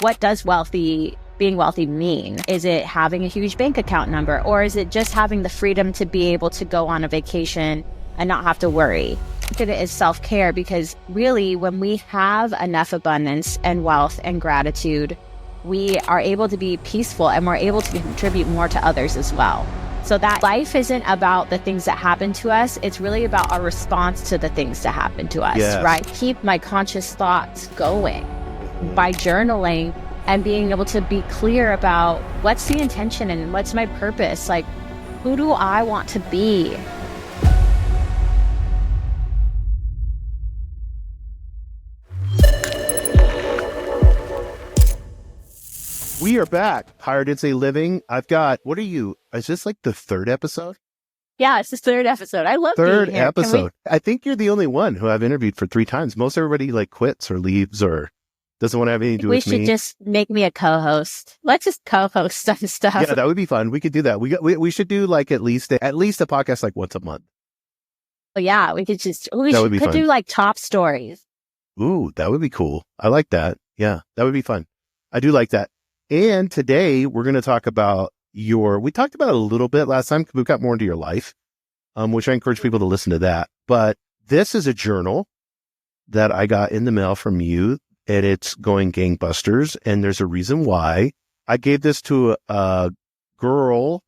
what does being wealthy mean? Is it having a huge bank account number, or is it just having the freedom to be able to go on a vacation and not have to worry? Look at it as self-care, because really when we have enough abundance and wealth and gratitude, we are able to be peaceful and we're able to contribute more to others as well. So that life isn't about the things that happen to us. It's really about our response to the things that happen to us, right? Keep my conscious thoughts going by journaling and being able to be clear about what's the intention and what's my purpose. Like, who do I want to be? We are back. Higher Density Living. I've got, is this like the third episode? Yeah, it's the third episode. I love third being here. episode. I think you're the only one who I've interviewed for 3 times. Most everybody like quits or leaves or doesn't want to have anything to do with me. We should just make me a co-host. Let's just co-host some stuff. Yeah, that would be fun. We could do that. We should do like at least a podcast like once a month. Well, yeah, we could do like top stories. Ooh, that would be cool. I like that. Yeah, that would be fun. I do like that. And today we're going to talk about we talked about it a little bit last time because we've got more into your life, which I encourage people to listen to that. But this is a journal that I got in the mail from you, and it's going gangbusters. And there's a reason why. I gave this to a girl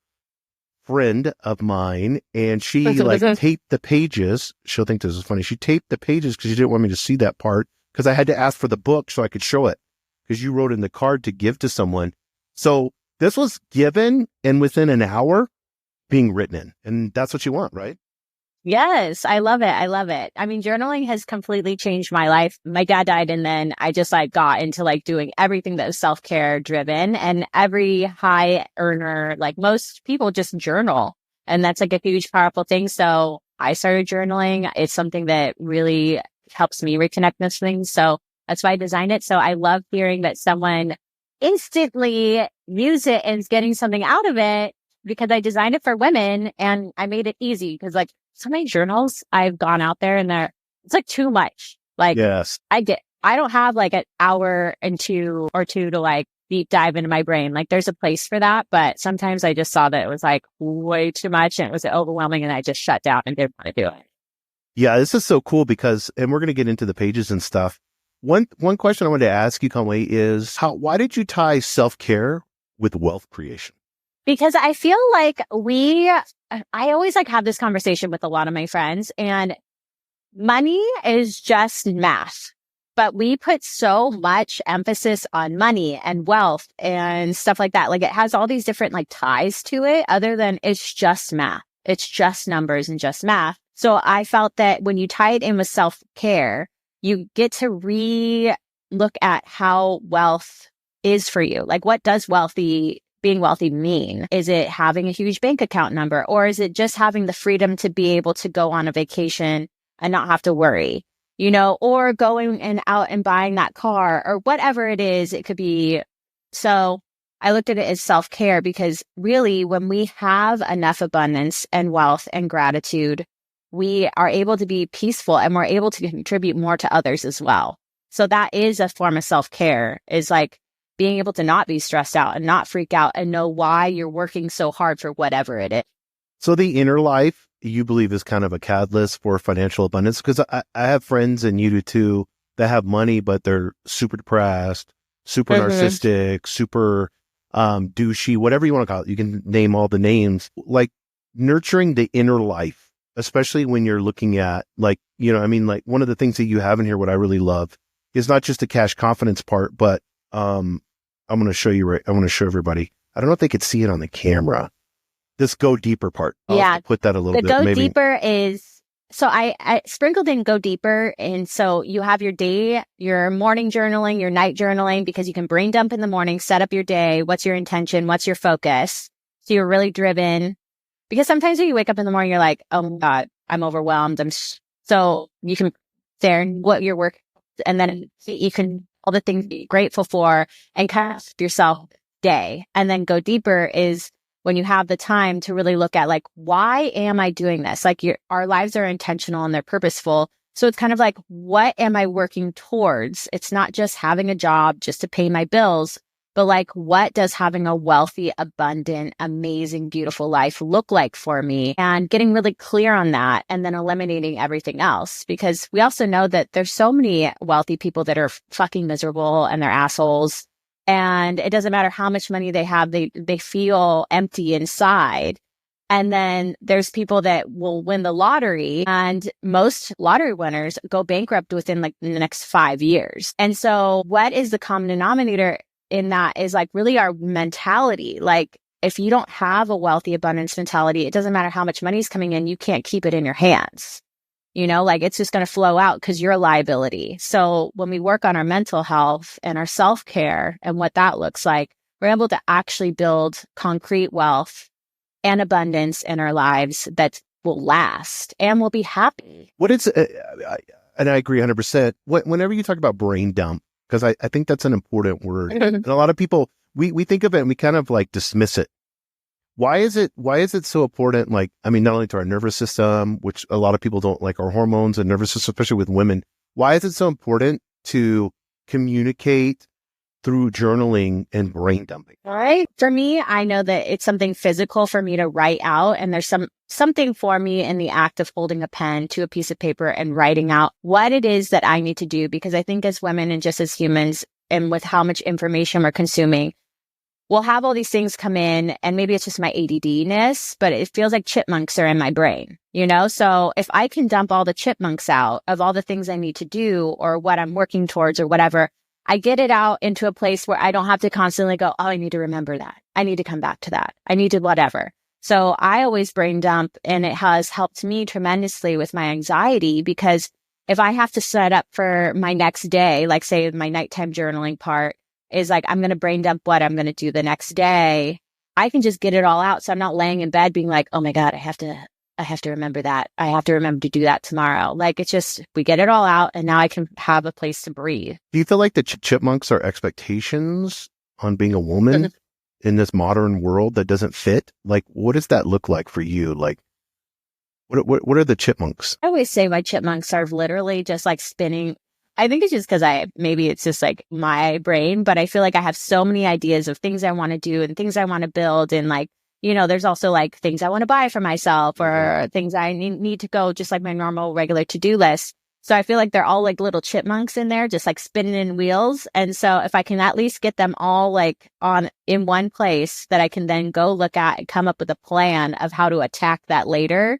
friend of mine, and she taped the pages. She'll think this is funny. She taped the pages because she didn't want me to see that part because I had to ask for the book so I could show it. Because you wrote in the card to give to someone. So this was given and within an hour being written in. And that's what you want, right? Yes, I love it. I love it. I mean, journaling has completely changed my life. My dad died, and then I just got into doing everything that was self-care driven. And every high earner, most people just journal. And that's a huge, powerful thing. So I started journaling. It's something that really helps me reconnect with things. So that's why I designed it. So I love hearing that someone instantly use it and is getting something out of it, because I designed it for women and I made it easy. Because so many journals I've gone out there and it's too much. Yes, I don't have an hour and two to deep dive into my brain. There's a place for that, but sometimes I just saw that it was way too much and it was overwhelming, and I just shut down and didn't want to do it. Yeah, this is so cool because, and we're going to get into the pages and stuff. One question I wanted to ask you, Conway, is why did you tie self-care with wealth creation? Because I feel I always have this conversation with a lot of my friends, and money is just math, but we put so much emphasis on money and wealth and stuff like that. It has all these different ties to it, other than it's just math. It's just numbers and just math. So I felt that when you tie it in with self-care, you get to look at how wealth is for you. What does being wealthy mean? Is it having a huge bank account number, or is it just having the freedom to be able to go on a vacation and not have to worry, or going out and buying that car or whatever it is, it could be. So I looked at it as self-care, because really when we have enough abundance and wealth and gratitude, we are able to be peaceful and we're able to contribute more to others as well. So that is a form of self-care, is being able to not be stressed out and not freak out and know why you're working so hard for whatever it is. So the inner life, you believe, is kind of a catalyst for financial abundance? Because I have friends, and you do too, that have money, but they're super depressed, super narcissistic, super douchey, whatever you want to call it. You can name all the names. Nurturing the inner life, especially when you're looking at one of the things that you have in here, what I really love is not just the cash confidence part, but I'm going to show you, I want to show everybody. I don't know if they could see it on the camera. This go deeper part. I'll have to put that a little bit. The go deeper is, so I sprinkled in go deeper. And so you have your morning journaling, your night journaling, because you can brain dump in the morning, set up your day. What's your intention? What's your focus? So you're really driven. Because sometimes when you wake up in the morning, you're like, oh my God, I'm overwhelmed. So you can share what your work, and then you can, all the things you're grateful for, and cast yourself day. And then go deeper is when you have the time to really look at why am I doing this? Our lives are intentional and they're purposeful. So it's kind of like, what am I working towards? It's not just having a job just to pay my bills, but like, what does having a wealthy, abundant, amazing, beautiful life look like for me? And getting really clear on that and then eliminating everything else. Because we also know that there's so many wealthy people that are fucking miserable and they're assholes. And it doesn't matter how much money they have, they feel empty inside. And then there's people that will win the lottery, and most lottery winners go bankrupt within like the next 5 years. And so what is the common denominator in that is like really our mentality. Like if you don't have a wealthy abundance mentality, it doesn't matter how much money is coming in, you can't keep it in your hands. You know, like it's just going to flow out because you're a liability. So when we work on our mental health and our self-care and what that looks like, we're able to actually build concrete wealth and abundance in our lives that will last and we'll be happy. What is, and I agree 100%. Whenever you talk about brain dump, because I think that's an important word. And a lot of people, we think of it and we kind of like dismiss it. Why is it so important? Like, I mean, not only to our nervous system, which a lot of people don't like, our hormones and nervous system, especially with women. Why is it so important to communicate through journaling and brain dumping? Right. For me, I know that it's something physical for me to write out. And there's something for me in the act of holding a pen to a piece of paper and writing out what it is that I need to do. Because I think as women and just as humans, and with how much information we're consuming, we'll have all these things come in, and maybe it's just my ADD-ness, but it feels like chipmunks are in my brain, you know? So if I can dump all the chipmunks out of all the things I need to do or what I'm working towards or whatever, I get it out into a place where I don't have to constantly go, oh, I need to remember that. I need to come back to that. I need to whatever. So I always brain dump, and it has helped me tremendously with my anxiety, because if I have to set up for my next day, like say my nighttime journaling part is like, I'm going to brain dump what I'm going to do the next day, I can just get it all out. So I'm not laying in bed being like, oh my God, I have to remember that. I have to remember to do that tomorrow. Like it's just, we get it all out and now I can have a place to breathe. Do you feel like the chipmunks are expectations on being a woman in this modern world that doesn't fit? Like, what does that look like for you? Like, what are the chipmunks? I always say my chipmunks are literally just like spinning. I think it's just because maybe it's just like my brain, but I feel like I have so many ideas of things I want to do and things I want to build. And like, you know, there's also like things I want to buy for myself or things I need to go, just like my normal regular to-do list. So I feel like they're all like little chipmunks in there, just like spinning in wheels. And so if I can at least get them all like in one place that I can then go look at and come up with a plan of how to attack that later,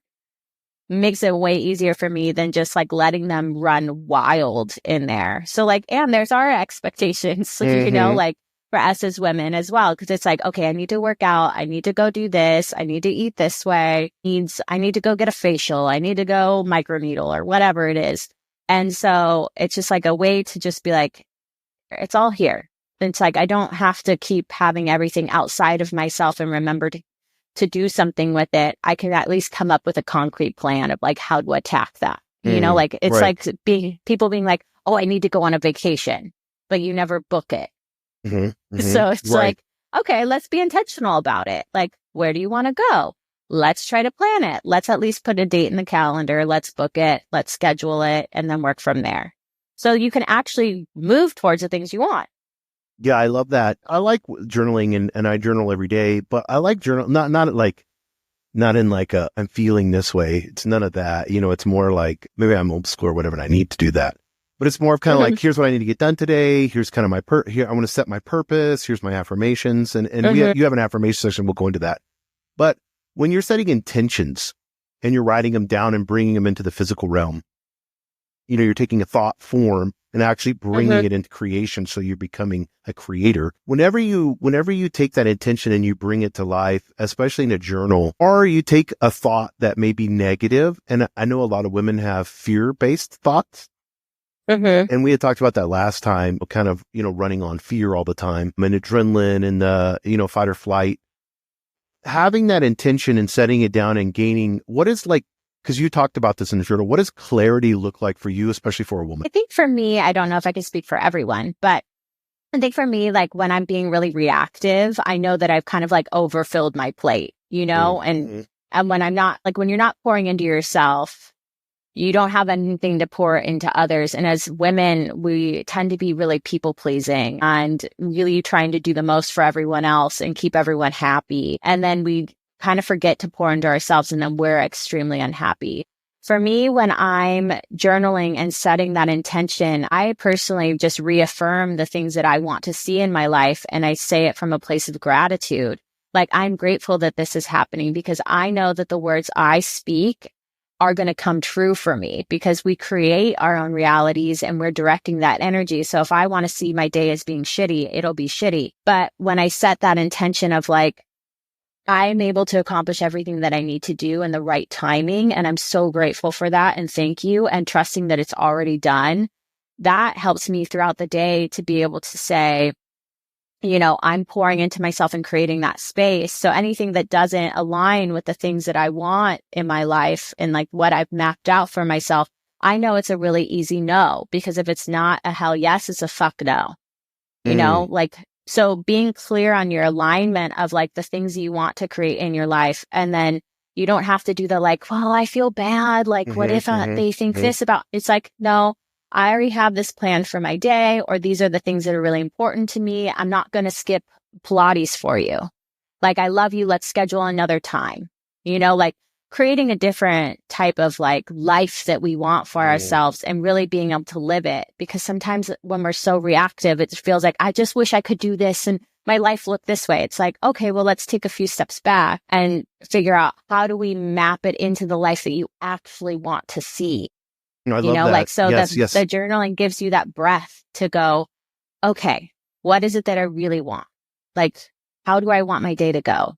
makes it way easier for me than just like letting them run wild in there. So like, and there's our expectations, you know, like for us as women as well. Cause it's like, okay, I need to work out. I need to go do this. I need to eat this way. I need to go get a facial. I need to go microneedle or whatever it is. And so it's just like a way to just be like, it's all here. It's like, I don't have to keep having everything outside of myself and remember to do something with it. I can at least come up with a concrete plan of like how to attack that. You know, like it's like people being like, oh, I need to go on a vacation, but you never book it. So it's like, okay, let's be intentional about it. Like, where do you want to go? Let's try to plan it. Let's at least put a date in the calendar. Let's book it. Let's schedule it and then work from there. So you can actually move towards the things you want. Yeah, I love that. I like journaling and I journal every day, but I like journal, not in like a, I'm feeling this way. It's none of that. You know, it's more like maybe I'm old school or whatever and I need to do that. But it's more of kind of like, here's what I need to get done today. Here's kind of here, I want to set my purpose. Here's my affirmations. And you have an affirmation section. We'll go into that. But when you're setting intentions and you're writing them down and bringing them into the physical realm, you know, you're taking a thought form and actually bringing it into creation. So you're becoming a creator. Whenever you take that intention and you bring it to life, especially in a journal, or you take a thought that may be negative. And I know a lot of women have fear-based thoughts. And we had talked about that last time, kind of, you know, running on fear all the time and adrenaline and the, you know, fight or flight. Having that intention and setting it down and gaining what is like, because you talked about this in the journal, what does clarity look like for you, especially for a woman? I think for me, I don't know if I can speak for everyone, but I think for me, like when I'm being really reactive, I know that I've kind of like overfilled my plate, you know, and when I'm not, like when you're not pouring into yourself you don't have anything to pour into others. And as women, we tend to be really people pleasing and really trying to do the most for everyone else and keep everyone happy. And then we kind of forget to pour into ourselves, and then we're extremely unhappy. For me, when I'm journaling and setting that intention, I personally just reaffirm the things that I want to see in my life. And I say it from a place of gratitude. Like, I'm grateful that this is happening because I know that the words I speak are going to come true for me, because we create our own realities and we're directing that energy. So if I want to see my day as being shitty, it'll be shitty. But when I set that intention of like, I'm able to accomplish everything that I need to do in the right timing, and I'm so grateful for that, and thank you, and trusting that it's already done, that helps me throughout the day to be able to say, you know, I'm pouring into myself and creating that space. So anything that doesn't align with the things that I want in my life and like what I've mapped out for myself, I know it's a really easy no, because if it's not a hell yes, it's a fuck no. You know, like, so being clear on your alignment of like the things you want to create in your life. And then you don't have to do the like, well, I feel bad. Like, what if they think this about, it's like, no, I already have this plan for my day, or these are the things that are really important to me. I'm not going to skip Pilates for you. Like, I love you. Let's schedule another time, you know, like creating a different type of like life that we want for ourselves and really being able to live it. Because sometimes when we're so reactive, it feels like, I just wish I could do this and my life looked this way. It's like, okay, well, let's take a few steps back and figure out, how do we map it into the life that you actually want to see? I love that. Like, so yes, the journaling gives you that breath to go, okay, what is it that I really want? Like, how do I want my day to go?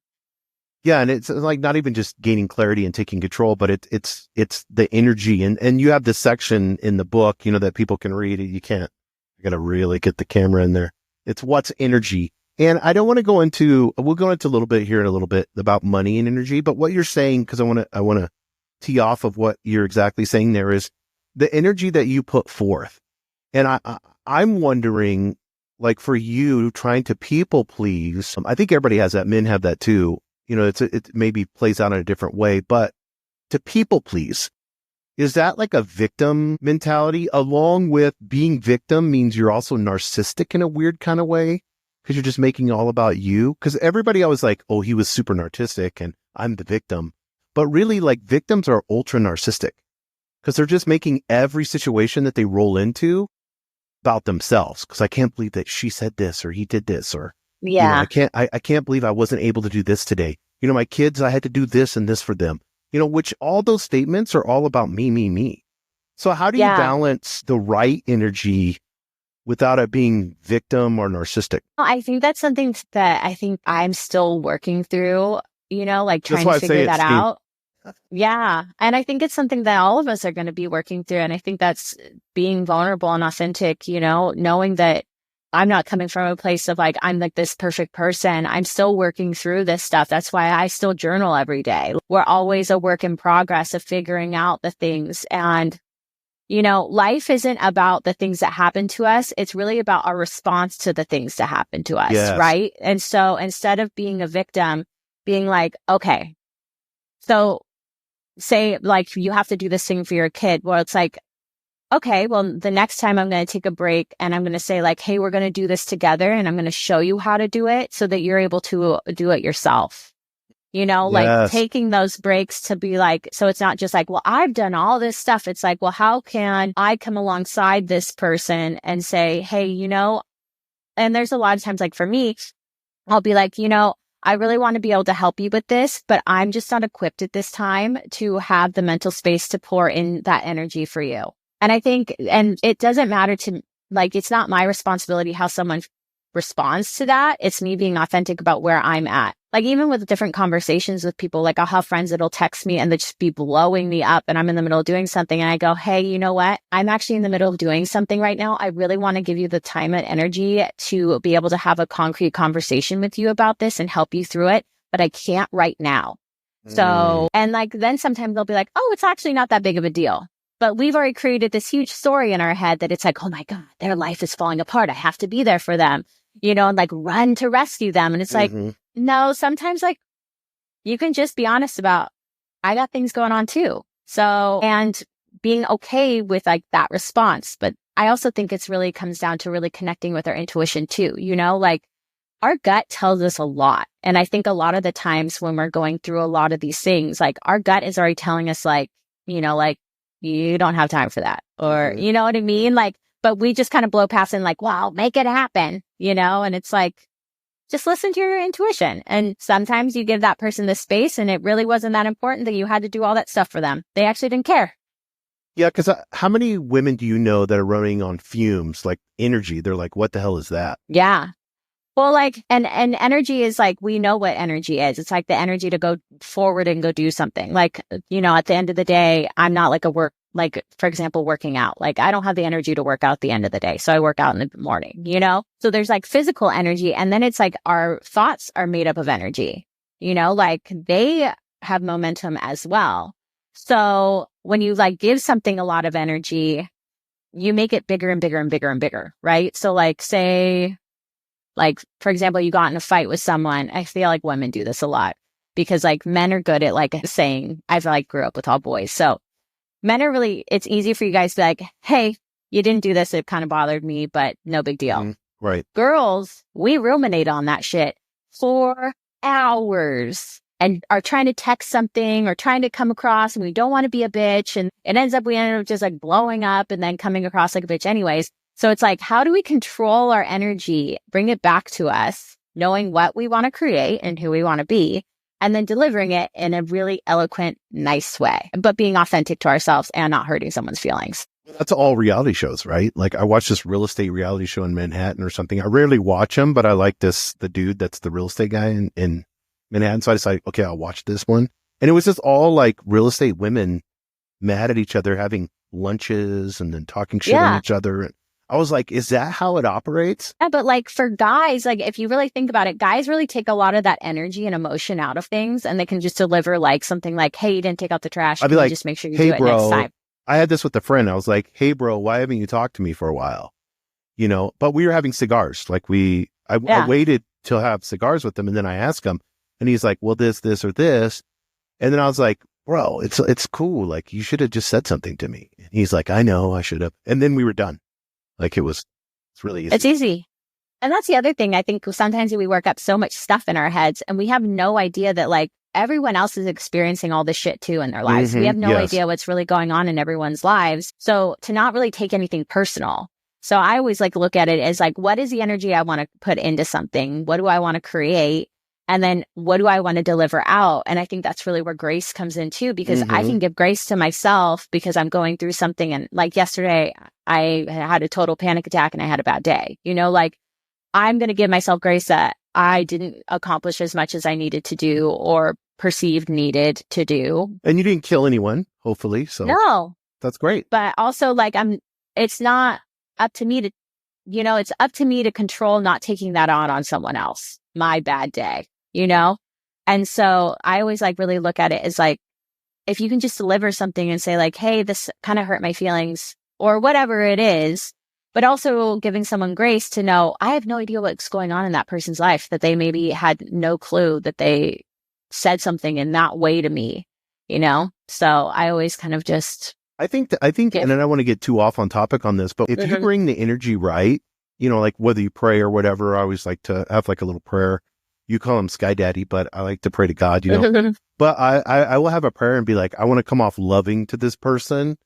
Yeah. And it's like not even just gaining clarity and taking control, but it's the energy. And you have this section in the book, you know, that people can read. I got to really get the camera in there. It's what's energy. And I don't want to go into, we'll go into a little bit here in a little bit about money and energy, but what you're saying, because I want to tee off of what you're exactly saying there, is the energy that you put forth. And I'm wondering, like, for you trying to people please, I think everybody has that. Men have that too. You know, it maybe plays out in a different way, but to people please, is that like a victim mentality? Along with being victim means you're also narcissistic in a weird kind of way, because you're just making it all about you. Because everybody always like, oh, he was super narcissistic and I'm the victim. But really, like, victims are ultra narcissistic, because they're just making every situation that they roll into about themselves. Because I can't believe that she said this or he did this, or you know, I can't believe I wasn't able to do this today. You know, my kids, I had to do this and this for them. You know, which all those statements are all about me, me, me. So how do you balance the right energy without it being victim or narcissistic? I think that's something that I think I'm still working through, you know, like trying to figure that out. Yeah. And I think it's something that all of us are going to be working through. And I think that's being vulnerable and authentic, you know, knowing that I'm not coming from a place of like, I'm like this perfect person. I'm still working through this stuff. That's why I still journal every day. We're always a work in progress of figuring out the things. And, you know, life isn't about the things that happen to us. It's really about our response to the things that happen to us. Yes. Right. And so instead of being a victim, being like, okay, so say like you have to do this thing for your kid. Well, it's like, okay, well, the next time I'm going to take a break and I'm going to say like, hey, we're going to do this together and I'm going to show you how to do it so that you're able to do it yourself. You know, like taking those breaks to be like, so it's not just like, well, I've done all this stuff. It's like, well, how can I come alongside this person and say, hey, you know, and there's a lot of times like for me, I'll be like, you know, I really want to be able to help you with this, but I'm just not equipped at this time to have the mental space to pour in that energy for you. And I think, and it doesn't matter to, like, it's not my responsibility how someone responds to that. It's me being authentic about where I'm at. Like, even with different conversations with people, like I'll have friends that'll text me and they just be blowing me up and I'm in the middle of doing something and I go, hey, you know what? I'm actually in the middle of doing something right now. I really want to give you the time and energy to be able to have a concrete conversation with you about this and help you through it, but I can't right now. So, and like, then sometimes they'll be like, oh, it's actually not that big of a deal. But we've already created this huge story in our head that it's like, oh my God, their life is falling apart. I have to be there for them, you know, and like run to rescue them. And it's like, no, sometimes like you can just be honest about, I got things going on too. So, and being okay with like that response. But I also think it's really comes down to really connecting with our intuition too. Like our gut tells us a lot. And I think a lot of the times when we're going through a lot of these things, like our gut is already telling us like, like you don't have time for that. Or, you know what I mean? Like, but we just kind of blow past and like, wow, make it happen, and it's like, just listen to your intuition. And sometimes you give that person the space and it really wasn't that important that you had to do all that stuff for them. They actually didn't care. Yeah, because how many women do you know that are running on fumes, like energy? They're like, what the hell is that? Yeah. Well, like, and energy is like, we know what energy is. It's like the energy to go forward and go do something. Like, at the end of the day, I'm not like for example, working out. Like, I don't have the energy to work out at the end of the day. So I work out in the morning, So there's like physical energy. And then it's like our thoughts are made up of energy, like they have momentum as well. So when you like give something a lot of energy, you make it bigger and bigger and bigger and bigger, right? So like say, like, for example, you got in a fight with someone. I feel like women do this a lot because like men are good at like saying, I've like grew up with all boys. So men are really, it's easy for you guys to be like, hey, you didn't do this. It kind of bothered me, but no big deal. Right. Girls, we ruminate on that shit for hours and are trying to text something or trying to come across and we don't want to be a bitch. And it ends up, we end up just like blowing up and then coming across like a bitch anyways. So it's like, how do we control our energy, bring it back to us, knowing what we want to create and who we want to be, and then delivering it in a really eloquent, nice way, but being authentic to ourselves and not hurting someone's feelings. That's all reality shows, right? Like I watched this real estate reality show in Manhattan or something. I rarely watch them, but I like the dude that's the real estate guy in Manhattan. So I decided, okay, I'll watch this one. And it was just all like real estate women mad at each other, having lunches and then talking shit on each other. I was like, is that how it operates? Yeah, but like for guys, like if you really think about it, guys really take a lot of that energy and emotion out of things and they can just deliver like something like, hey, you didn't take out the trash. I'd be like, just make sure you hey, do it bro, next time. I had this with a friend. I was like, hey, bro, why haven't you talked to me for a while? But we were having cigars. Like I waited to have cigars with him and then I asked him and he's like, well, this, or this. And then I was like, bro, it's cool. Like you should have just said something to me. And he's like, I know I should have. And then we were done. Like it's really easy. It's easy. And that's the other thing. I think sometimes we work up so much stuff in our heads and we have no idea that like everyone else is experiencing all this shit too in their lives. We have no idea what's really going on in everyone's lives. So to not really take anything personal. So I always like look at it as like, what is the energy I want to put into something? What do I want to create? And then what do I want to deliver out? And I think that's really where grace comes in too, because I can give grace to myself because I'm going through something. And like yesterday, I had a total panic attack and I had a bad day. Like I'm going to give myself grace that I didn't accomplish as much as I needed to do or perceived needed to do. And you didn't kill anyone, hopefully. So no, that's great. But also like it's not up to me to, it's up to me to control not taking that on someone else. My bad day. And so I always like really look at it as like, if you can just deliver something and say like, hey, this kind of hurt my feelings or whatever it is, but also giving someone grace to know, I have no idea what's going on in that person's life, that they maybe had no clue that they said something in that way to me, So I always kind of just. I think, and I don't want to get too off on topic on this, but if you bring the energy right, like whether you pray or whatever, I always like to have like a little prayer. You call him Sky Daddy, but I like to pray to God, But I will have a prayer and be like, I want to come off loving to this person,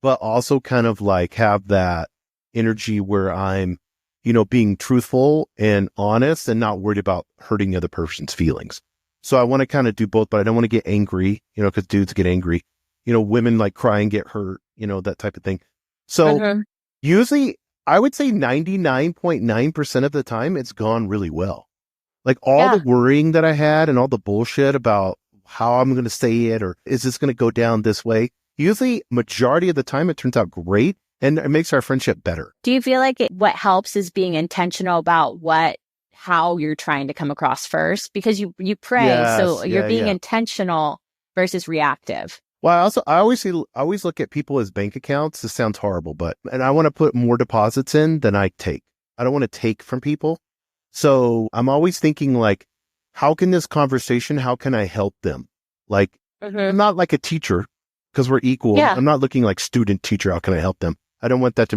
but also kind of like have that energy where I'm, being truthful and honest and not worried about hurting the other person's feelings. So I want to kind of do both, but I don't want to get angry, because dudes get angry. Women like cry and get hurt, that type of thing. So usually I would say 99.9% of the time it's gone really well. Like all the worrying that I had and all the bullshit about how I'm going to say it or is this going to go down this way? Usually majority of the time it turns out great and it makes our friendship better. Do you feel like what helps is being intentional about how you're trying to come across first? Because you pray, so you're being intentional versus reactive. Well, I always look at people as bank accounts. This sounds horrible, and I want to put more deposits in than I take. I don't want to take from people. So I'm always thinking like, how can I help them? Like, I'm not like a teacher, because we're equal. Yeah. I'm not looking like student teacher. How can I help them? I don't want that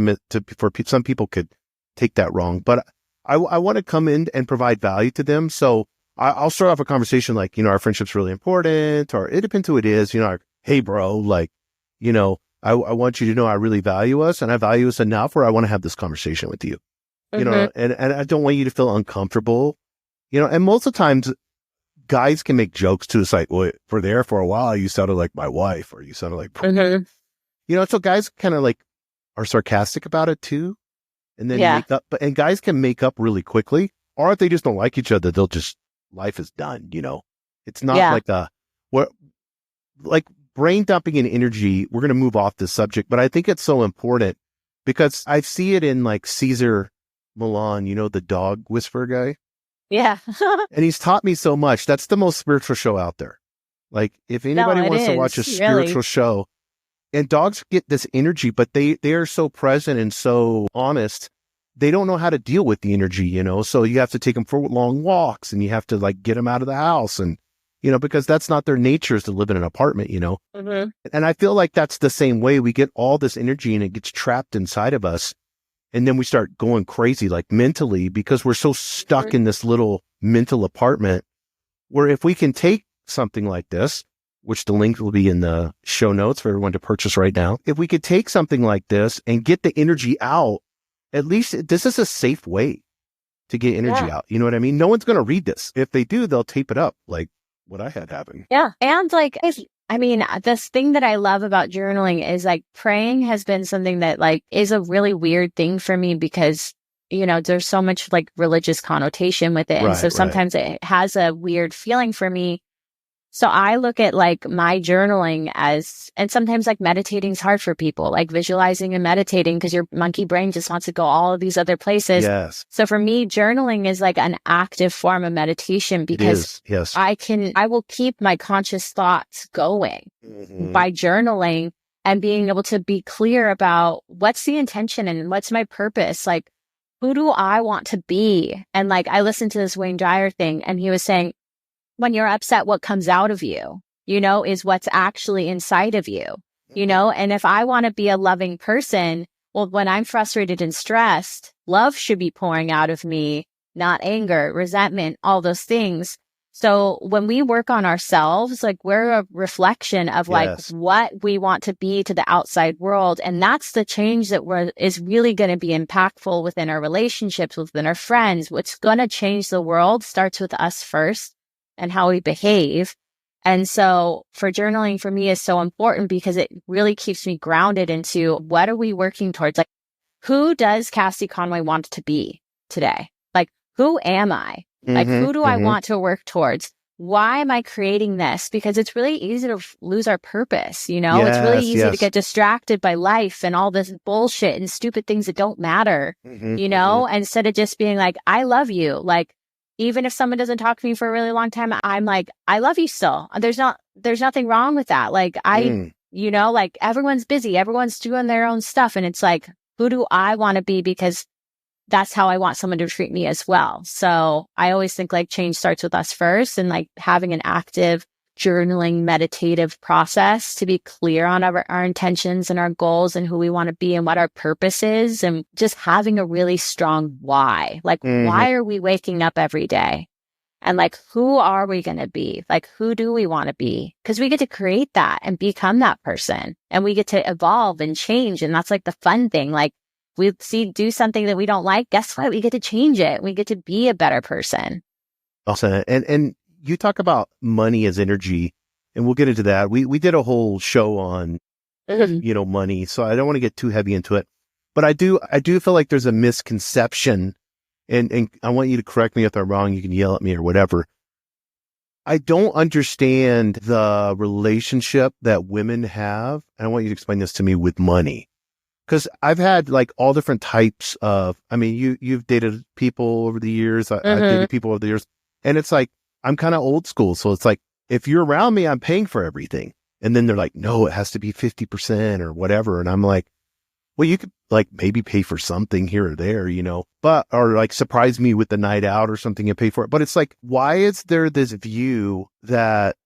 some people could take that wrong, but I want to come in and provide value to them. So I'll start off a conversation like, our friendship's really important, or it depends who it is, like, hey bro, like, I want you to know I really value us, and I value us enough where I want to have this conversation with you, and I don't want you to feel uncomfortable, and most of the times guys can make jokes too. It's like, well, for a while, you sounded like my wife, or you sounded like, so guys kind of like are sarcastic about it too. And then make up, and guys can make up really quickly, or if they just don't like each other, life is done. It's not like brain dumping and energy. We're going to move off this subject, but I think it's so important because I see it in like Caesar Milan, the dog whisperer guy. Yeah. And he's taught me so much. That's the most spiritual show out there. Like if anybody wants to watch a spiritual show, and dogs get this energy, but they are so present and so honest. They don't know how to deal with the energy, so you have to take them for long walks, and you have to like get them out of the house, and, because that's not their nature, is to live in an apartment, And I feel like that's the same way. We get all this energy and it gets trapped inside of us. And then we start going crazy, like mentally, because we're so stuck in this little mental apartment, where if we can take something like this, which the link will be in the show notes for everyone to purchase right now. If we could take something like this and get the energy out, at least this is a safe way to get energy out. You know what I mean? No one's going to read this. If they do, they'll tape it up like what I had happen. Yeah. And like, this thing that I love about journaling is like praying has been something that like is a really weird thing for me because, there's so much like religious connotation with it. And so sometimes it has a weird feeling for me. So I look at like my journaling and sometimes like meditating is hard for people, like visualizing and meditating because your monkey brain just wants to go all of these other places. Yes. So for me, journaling is like an active form of meditation because I will keep my conscious thoughts going by journaling and being able to be clear about what's the intention and what's my purpose. Like, who do I want to be? And like, I listened to this Wayne Dyer thing and he was saying, when you're upset, what comes out of you, is what's actually inside of you, and if I want to be a loving person, well, when I'm frustrated and stressed, love should be pouring out of me, not anger, resentment, all those things. So when we work on ourselves, like we're a reflection of like what we want to be to the outside world. And that's the change that is really going to be impactful within our relationships, within our friends. What's going to change the world starts with us first. And how we behave. And so for journaling for me is so important because it really keeps me grounded into what are we working towards? Like, who does Casie Conway want to be today? Like, who am I? Like, who do I want to work towards? Why am I creating this? Because it's really easy to lose our purpose. It's really easy to get distracted by life and all this bullshit and stupid things that don't matter, instead of just being like, I love you. Like, even if someone doesn't talk to me for a really long time, I'm like, I love you still. There's nothing wrong with that. Like like everyone's busy, everyone's doing their own stuff. And it's like, who do I want to be? Because that's how I want someone to treat me as well. So I always think like change starts with us first, and like having an active journaling meditative process to be clear on our intentions and our goals and who we want to be and what our purpose is, and just having a really strong why. Like, why are we waking up every day? And like, who are we going to be? Like, who do we want to be? Because we get to create that and become that person, and we get to evolve and change. And that's like the fun thing. Like, we do something that we don't like. Guess what? We get to change it. We get to be a better person. Awesome. And you talk about money as energy, and we'll get into that. We did a whole show on, money. So I don't want to get too heavy into it, but I do feel like there's a misconception, and I want you to correct me if I'm wrong. You can yell at me or whatever. I don't understand the relationship that women have. And I want you to explain this to me with money. Cause I've had like all different types of, you've dated people over the years. I've dated people over the years, and it's like, I'm kind of old school. So it's like, if you're around me, I'm paying for everything. And then they're like, no, it has to be 50% or whatever. And I'm like, well, you could like maybe pay for something here or there, or like surprise me with the night out or something and pay for it. But it's like, why is there this view that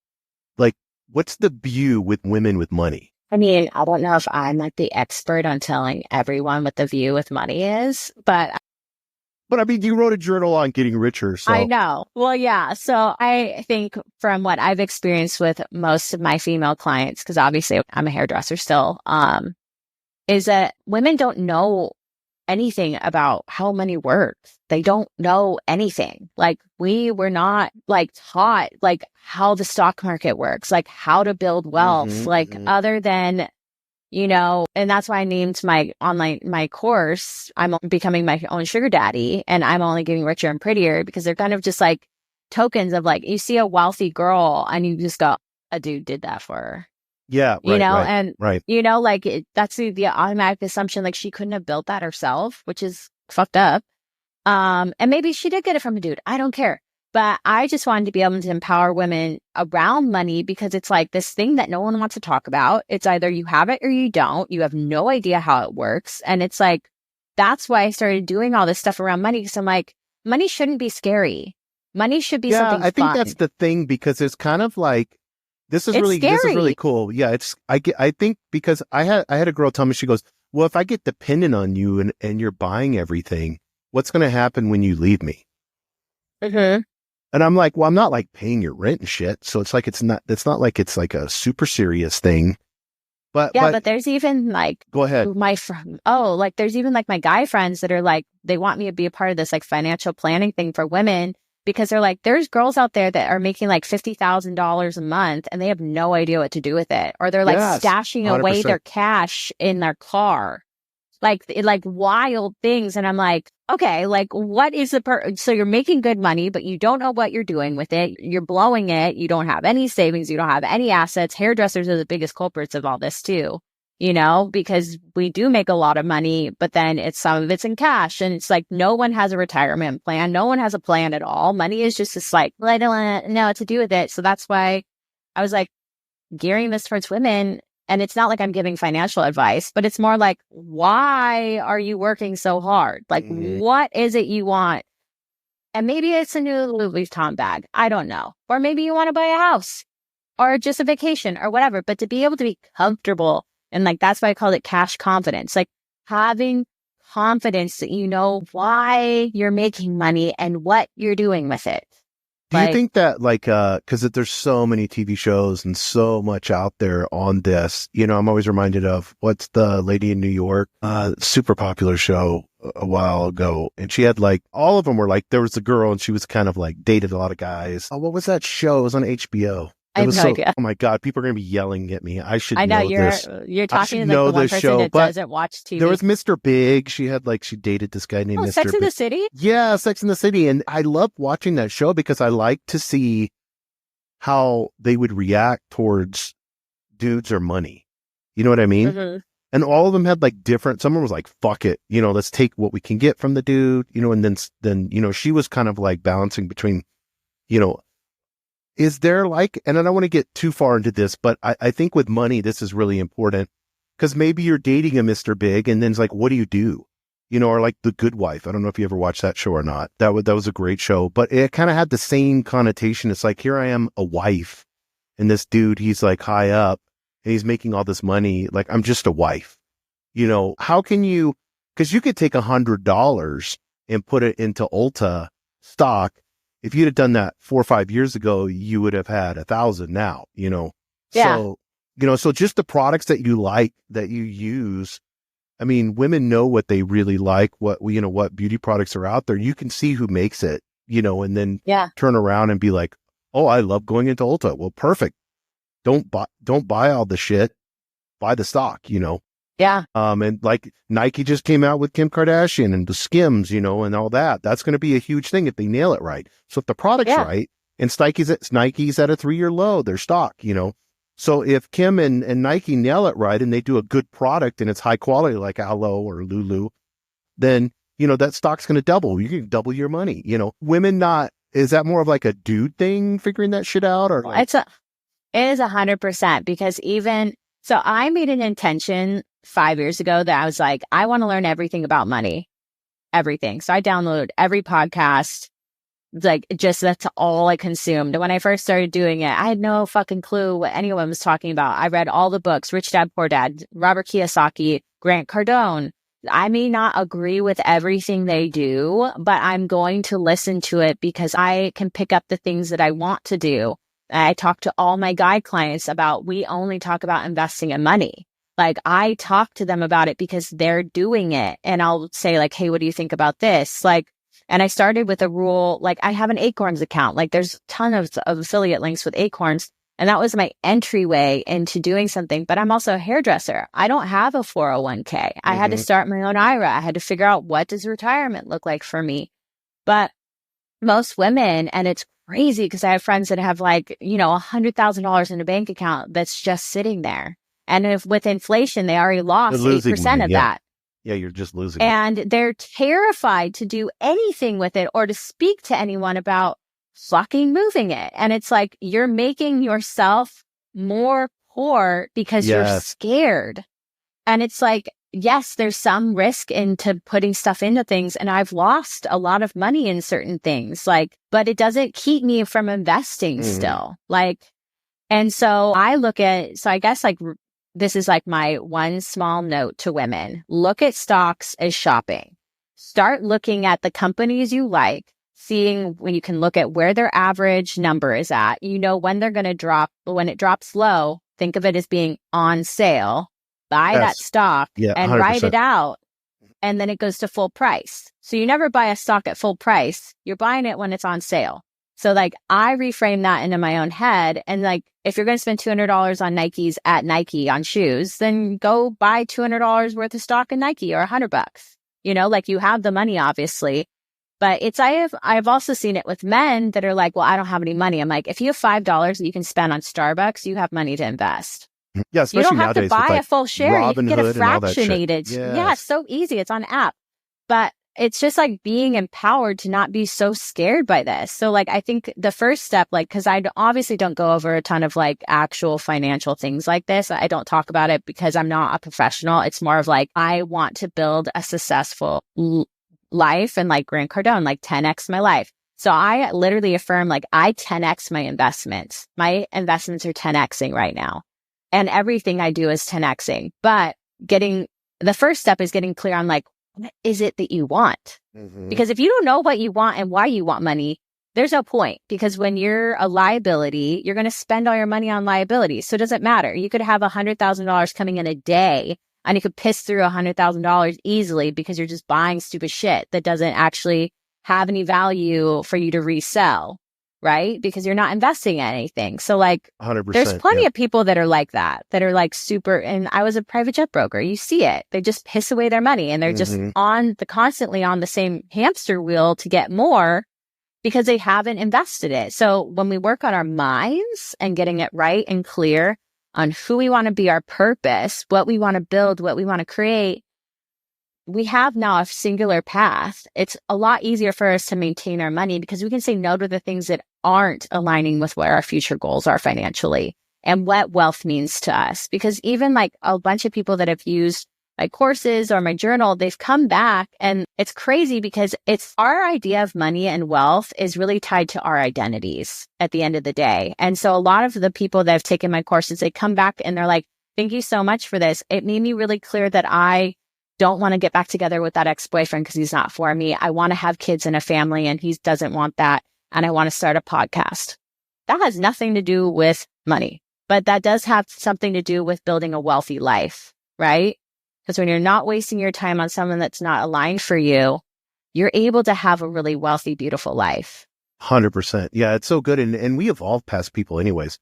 like, what's the view with women with money? I mean, I don't know if I'm like the expert on telling everyone what the view with money is, but But I mean, you wrote a journal on getting richer. I So know. Well, yeah. So I think from what I've experienced with most of my female clients, because obviously I'm a hairdresser still, is that women don't know anything about how money works. They don't know anything. Like we were not like taught like how the stock market works, like how to build wealth, like other than, and that's why I named my course, I'm becoming my own sugar daddy, and I'm only getting richer and prettier, because they're kind of just like tokens of like, you see a wealthy girl and you just go, a dude did that for her. yeah, And, right. like that's the automatic assumption, like she couldn't have built that herself, which is fucked up. And maybe she did get it from a dude. I don't care. But I just wanted to be able to empower women around money, because it's like this thing that no one wants to talk about. It's either you have it or you don't. You have no idea how it works. And it's like, that's why I started doing all this stuff around money, because I'm like, money shouldn't be scary. Money should be something I think fun. that's the thing, because it's kind of like, this is It's really scary. cool. Yeah, I think because I had a girl tell me, she goes, well, if I get dependent on you and you're buying everything, what's going to happen when you leave me? Mm-hmm. And I'm like, well, I'm not like paying your rent and shit. So it's like, it's not like it's like a super serious thing. But there's even like, go ahead. like there's even like my guy friends that are like, they want me to be a part of this like financial planning thing for women, because they're like, there's girls out there that are making like $50,000 a month and they have no idea what to do with it. Or they're like stashing 100%. away their cash in their car, like wild things. And I'm like, okay, like what is so you're making good money, but you don't know what you're doing with it. You're blowing it. You don't have any savings. You don't have any assets. Hairdressers are the biggest culprits of all this too, because we do make a lot of money, but then some of it's in cash. And it's like, no one has a retirement plan. No one has a plan at all. Money is just this like, well, I don't want to know what to do with it. So that's why I was like gearing this towards women. And it's not like I'm giving financial advice, but it's more like, why are you working so hard? Like, what is it you want? And maybe it's a new Louis Vuitton bag. I don't know. Or maybe you want to buy a house or just a vacation or whatever. But to be able to be comfortable, and like, that's why I called it cash confidence, like having confidence that you know why you're making money and what you're doing with it. Do you think that like, cause there's so many TV shows and so much out there on this, I'm always reminded of what's the Lady in New York, super popular show a while ago. And she had like, all of them were like, there was a girl and she was kind of like dated a lot of guys. Oh, what was that show? It was on HBO. I have no idea. Oh my God, people are going to be yelling at me. I should I know this. You're talking to like the one person show, that doesn't watch TV. There was Mr. Big. She dated this guy named Mr. Sex Big. in the City? Yeah, Sex in the City. And I love watching that show because I like to see how they would react towards dudes or money. You know what I mean? Mm-hmm. And all of them had like different, someone was like, fuck it, let's take what we can get from the dude, and then, she was kind of like balancing between, is there like, and I don't want to get too far into this, but I think with money, this is really important, because maybe you're dating a Mr. Big and then it's like, what do you do? Or like The Good Wife. I don't know if you ever watched that show or not. That was a great show, but it kind of had the same connotation. It's like, here I am, a wife, and this dude, he's like high up and he's making all this money. Like, I'm just a wife. How can you, because you could take $100 and put it into Ulta stock. If you'd have done that 4 or 5 years ago, you would have had 1,000 now, Yeah. So just the products that you like, that you use. I mean, women know what they really like, what beauty products are out there. You can see who makes it, and then turn around and be like, oh, I love going into Ulta. Well, perfect. Don't buy all the shit, buy the stock, Yeah. And like Nike just came out with Kim Kardashian and the Skims, and all that. That's going to be a huge thing if they nail it right. So if the product's right, and Nike's at a 3-year low, their stock, So if Kim and Nike nail it right and they do a good product and it's high quality like Aloe or Lulu, then, that stock's going to double. You can double your money, Women is that more of like a dude thing figuring that shit out? Or like? It is 100%, because so I made an intention 5 years ago that I was like, I want to learn everything about money, everything. So I downloaded every podcast, Like, just that's all I consumed. When I first started doing it, I had no fucking clue what anyone was talking about. I read all the books, Rich Dad, Poor Dad, Robert Kiyosaki, Grant Cardone. I may not agree with everything they do, but I'm going to listen to it because I can pick up the things that I want to do. I talk to all my guide clients about, we only talk about investing in money. Like, I talk to them about it because they're doing it. And I'll say like, hey, what do you think about this? Like, and I started with a rule, like I have an Acorns account. Like there's a ton of affiliate links with Acorns. And that was my entryway into doing something. But I'm also a hairdresser. I don't have a 401k. I had to start my own IRA. I had to figure out, what does retirement look like for me? But most women, and it's crazy because I have friends that have like, $100,000 in a bank account that's just sitting there. And if with inflation, they already lost 8% of that. Yeah, you're just losing. And they're terrified to do anything with it or to speak to anyone about fucking moving it. And it's like, you're making yourself more poor because you're scared. And it's like, yes, there's some risk into putting stuff into things. And I've lost a lot of money in certain things, like, but it doesn't keep me from investing still. Like, and so I look at, so I guess like, this is like my one small note to women. Look at stocks as shopping. Start looking at the companies you like, seeing when you can look at where their average number is at. When they're going to drop, but when it drops low, think of it as being on sale. Buy that stock and 100%. write it out. And then it goes to full price. So you never buy a stock at full price. You're buying it when it's on sale. So like, I reframe that into my own head. And like, if you're going to spend $200 on Nikes at Nike on shoes, then go buy $200 worth of stock in Nike or $100. Like, you have the money, obviously. But I've also seen it with men that are like, well, I don't have any money. I'm like, if you have $5 that you can spend on Starbucks, you have money to invest. Yeah, especially you don't have nowadays to buy with, like, a full share. Robinhood You can get a fractionated. Yeah, it's so easy. It's on app. But it's just like being empowered to not be so scared by this. So like, I think the first step, like, cause I obviously don't go over a ton of like actual financial things like this. I don't talk about it because I'm not a professional. It's more of like, I want to build a successful life, and like Grant Cardone, like 10x my life. So I literally affirm, like, I 10x my investments. My investments are 10xing right now. And everything I do is 10xing. But the first step is getting clear on like, what is it that you want? Because if you don't know what you want and why you want money, there's no point. Because when you're a liability, you're going to spend all your money on liabilities. So it doesn't matter. You could have $100,000 coming in a day, and you could piss through $100,000 easily because you're just buying stupid shit that doesn't actually have any value for you to resell, right? Because you're not investing in anything. So like, 100%, there's plenty of people that are like that are like super, and I was a private jet broker. You see it. They just piss away their money, and they're just constantly on the same hamster wheel to get more because they haven't invested it. So when we work on our minds and getting it right and clear on who we want to be, our purpose, what we want to build, what we want to create, we have now a singular path. It's a lot easier for us to maintain our money because we can say no to the things that aren't aligning with what our future goals are financially and what wealth means to us. Because even like a bunch of people that have used my courses or my journal, they've come back, and it's crazy because it's our idea of money and wealth is really tied to our identities at the end of the day. And so a lot of the people that have taken my courses, they come back and they're like, thank you so much for this. It made me really clear that I don't want to get back together with that ex-boyfriend because he's not for me. I want to have kids and a family, and he doesn't want that. And I want to start a podcast. That has nothing to do with money, but that does have something to do with building a wealthy life, right? Because when you're not wasting your time on someone that's not aligned for you, you're able to have a really wealthy, beautiful life. 100%. Yeah, it's so good. And we evolve past people anyways.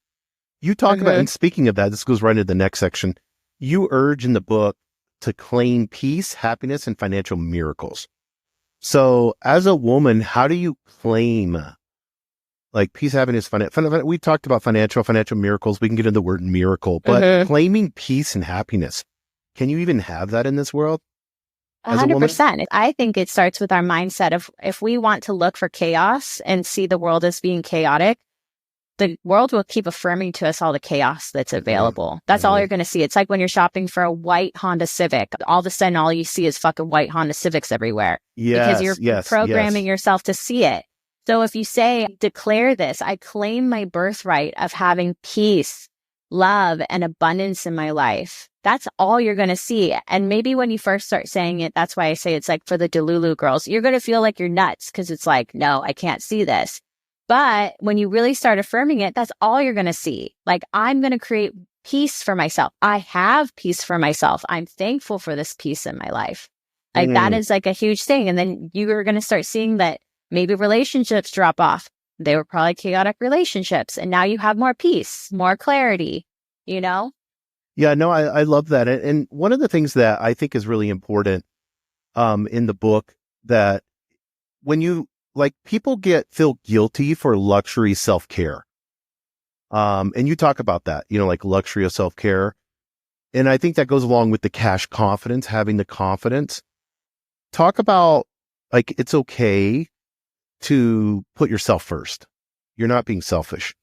You talk about, and speaking of that, this goes right into the next section. You urge in the book to claim peace, happiness, and financial miracles. So as a woman, how do you claim like peace, happiness, we talked about financial miracles. We can get into the word miracle, but claiming peace and happiness, can you even have that in this world? 100%. I think it starts with our mindset of, if we want to look for chaos and see the world as being chaotic, the world will keep affirming to us all the chaos that's available. That's all you're going to see. It's like when you're shopping for a white Honda Civic, all of a sudden, all you see is fucking white Honda Civics everywhere. Because you're programming yourself to see it. So if you say, declare this, I claim my birthright of having peace, love, and abundance in my life. That's all you're going to see. And maybe when you first start saying it, that's why I say it's like for the Delulu girls, you're going to feel like you're nuts because it's like, no, I can't see this. But when you really start affirming it, that's all you're going to see. Like, I'm going to create peace for myself. I have peace for myself. I'm thankful for this peace in my life. Like that is like a huge thing. And then you are going to start seeing that maybe relationships drop off. They were probably chaotic relationships. And now you have more peace, more clarity, you know? Yeah, no, I love that. And one of the things that I think is really important in the book, that when you, like, people feel guilty for luxury self-care. And you talk about that, you know, like luxury of self-care. And I think that goes along with the cash confidence, having the confidence. Talk about, like, it's okay to put yourself first. You're not being selfish.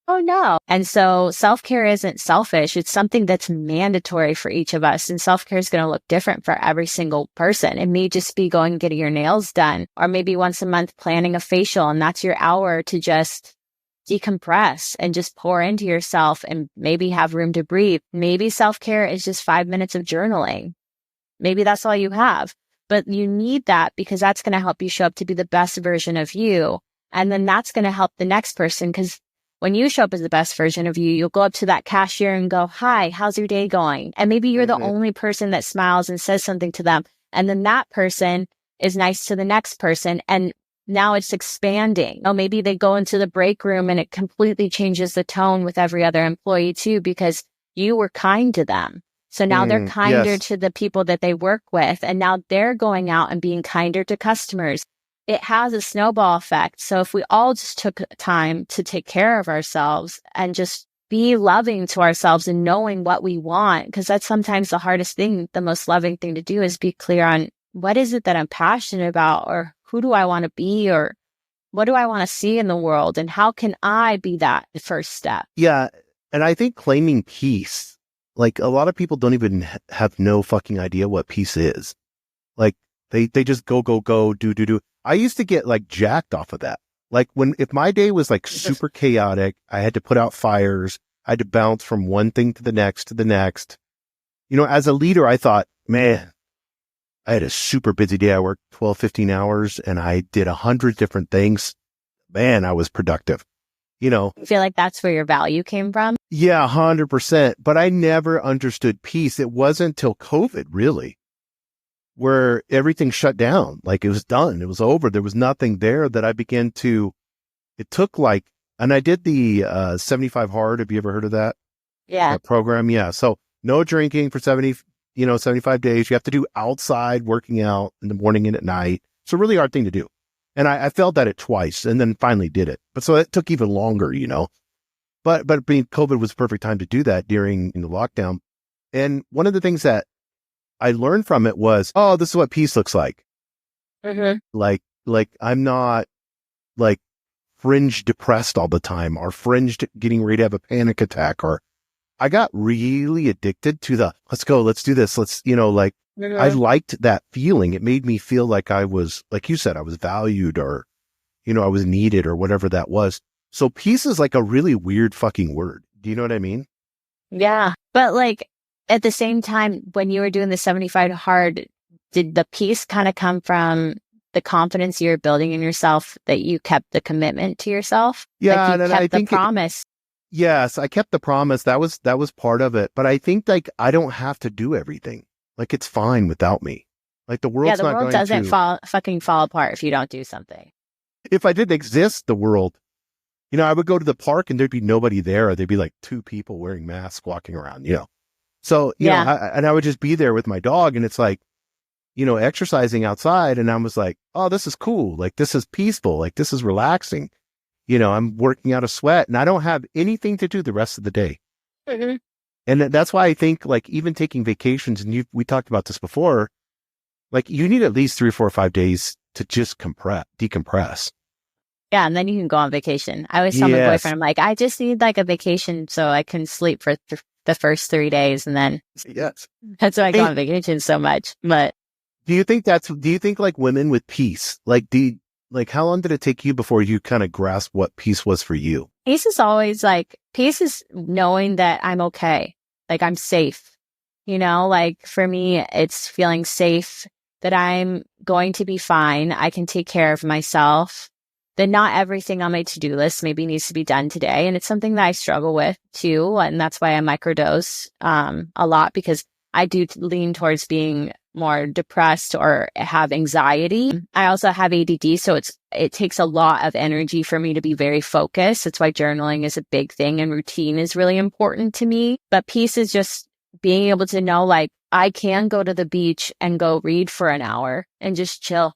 Oh, no. And so self-care isn't selfish. It's something that's mandatory for each of us. And self-care is going to look different for every single person. It may just be going and getting your nails done, or maybe once a month planning a facial. And that's your hour to just decompress and just pour into yourself and maybe have room to breathe. Maybe self-care is just 5 minutes of journaling. Maybe that's all you have. But you need that because that's going to help you show up to be the best version of you. And then that's going to help the next person, because when you show up as the best version of you, you'll go up to that cashier and go, hi, how's your day going? And maybe you're the only person that smiles and says something to them. And then that person is nice to the next person. And now it's expanding. Oh, maybe they go into the break room and it completely changes the tone with every other employee too, because you were kind to them. So now they're kinder to the people that they work with. And now they're going out and being kinder to customers. It has a snowball effect. So if we all just took time to take care of ourselves and just be loving to ourselves and knowing what we want, because that's sometimes the hardest thing, the most loving thing to do is be clear on what is it that I'm passionate about, or who do I want to be, or what do I want to see in the world, and how can I be that first step? Yeah. And I think claiming peace, like, a lot of people don't even have no fucking idea what peace is. Like, they just go, do. I used to get like jacked off of that. Like, if my day was like super chaotic, I had to put out fires. I had to bounce from one thing to the next. You know, as a leader, I thought, man, I had a super busy day. I worked 12, 15 hours and I did 100 different things. Man, I was productive. You know, I feel like that's where your value came from. Yeah, 100%. But I never understood peace. It wasn't until COVID, really, where everything shut down. Like, it was done. It was over. There was nothing there that I began to, it took like, and I did the 75 Hard. Have you ever heard of that? Yeah. That program? Yeah. So no drinking for 75 days. You have to do outside working out in the morning and at night. It's a really hard thing to do. And I failed at it twice and then finally did it. But so it took even longer, you know. But being COVID was the perfect time to do that during the lockdown. And one of the things that I learned from it was, oh, this is what peace looks like. Like I'm not like fringe depressed all the time, or fringe getting ready to have a panic attack, or I got really addicted to the, let's go, let's do this. Let's, you know, like, I liked that feeling. It made me feel like I was, like you said, I was valued, or, you know, I was needed, or whatever that was. So peace is like a really weird fucking word. Do you know what I mean? Yeah. But like, at the same time, when you were doing the 75 Hard, did the peace kind of come from the confidence you're building in yourself, that you kept the commitment to yourself? Yeah. Like, you kept the promise. Yes, I kept the promise. That was part of it. But I think, like, I don't have to do everything. Like, it's fine without me. Like, the world's not going to. Yeah, the world doesn't fucking fall apart if you don't do something. If I didn't exist, the world, you know, I would go to the park and there'd be nobody there. Or there'd be like 2 people wearing masks walking around, you know. So, you know, I would just be there with my dog, and it's like, you know, exercising outside. And I was like, oh, this is cool. Like, this is peaceful. Like, this is relaxing. You know, I'm working out a sweat and I don't have anything to do the rest of the day. And that's why I think, like, even taking vacations, and we talked about this before, like, you need at least 3 or 4 or 5 days to just decompress. Yeah. And then you can go on vacation. I always tell my boyfriend, I'm like, I just need like a vacation so I can sleep for the first 3 days. And then that's why I go on vacation so much. But do you think like women with peace, like, Like, how long did it take you before you kind of grasped what peace was for you? Peace is always like, peace is knowing that I'm okay. Like I'm safe, like for me, it's feeling safe that I'm going to be fine. I can take care of myself, that not everything on my to-do list maybe needs to be done today. And it's something that I struggle with too. And that's why I microdose, a lot, because I do lean towards being more depressed or have anxiety. I also have ADD, so it takes a lot of energy for me to be very focused. That's why journaling is a big thing and routine is really important to me. But peace is just being able to know, like, I can go to the beach and go read for an hour and just chill,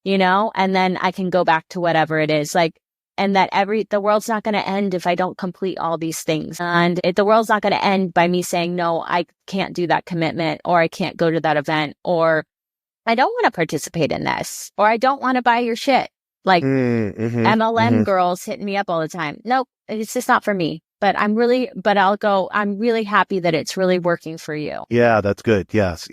and then I can go back to whatever it is. Like, and that the world's not going to end if I don't complete all these things. And the world's not going to end by me saying, no, I can't do that commitment, or I can't go to that event, or I don't want to participate in this, or I don't want to buy your shit. Like MLM girls hitting me up all the time. Nope, it's just not for me. But I'm really happy that it's really working for you. Yeah, that's good. Yes.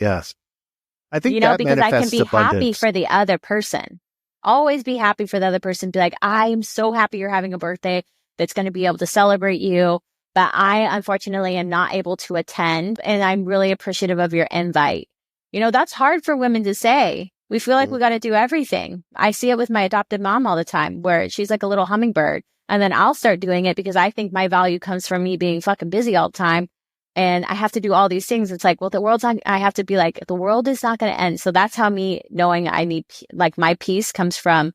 I think that because I can be abundance. happy for the other person. Always be happy for the other person. Be like, I am so happy you're having a birthday that's going to be able to celebrate you. But I, unfortunately, am not able to attend. And I'm really appreciative of your invite. That's hard for women to say. We feel like we got to do everything. I see it with my adopted mom all the time, where she's like a little hummingbird. And then I'll start doing it because I think my value comes from me being fucking busy all the time. And I have to do all these things. It's like, well, I have to be like, the world is not going to end. So that's how me knowing I need, like, my peace comes from,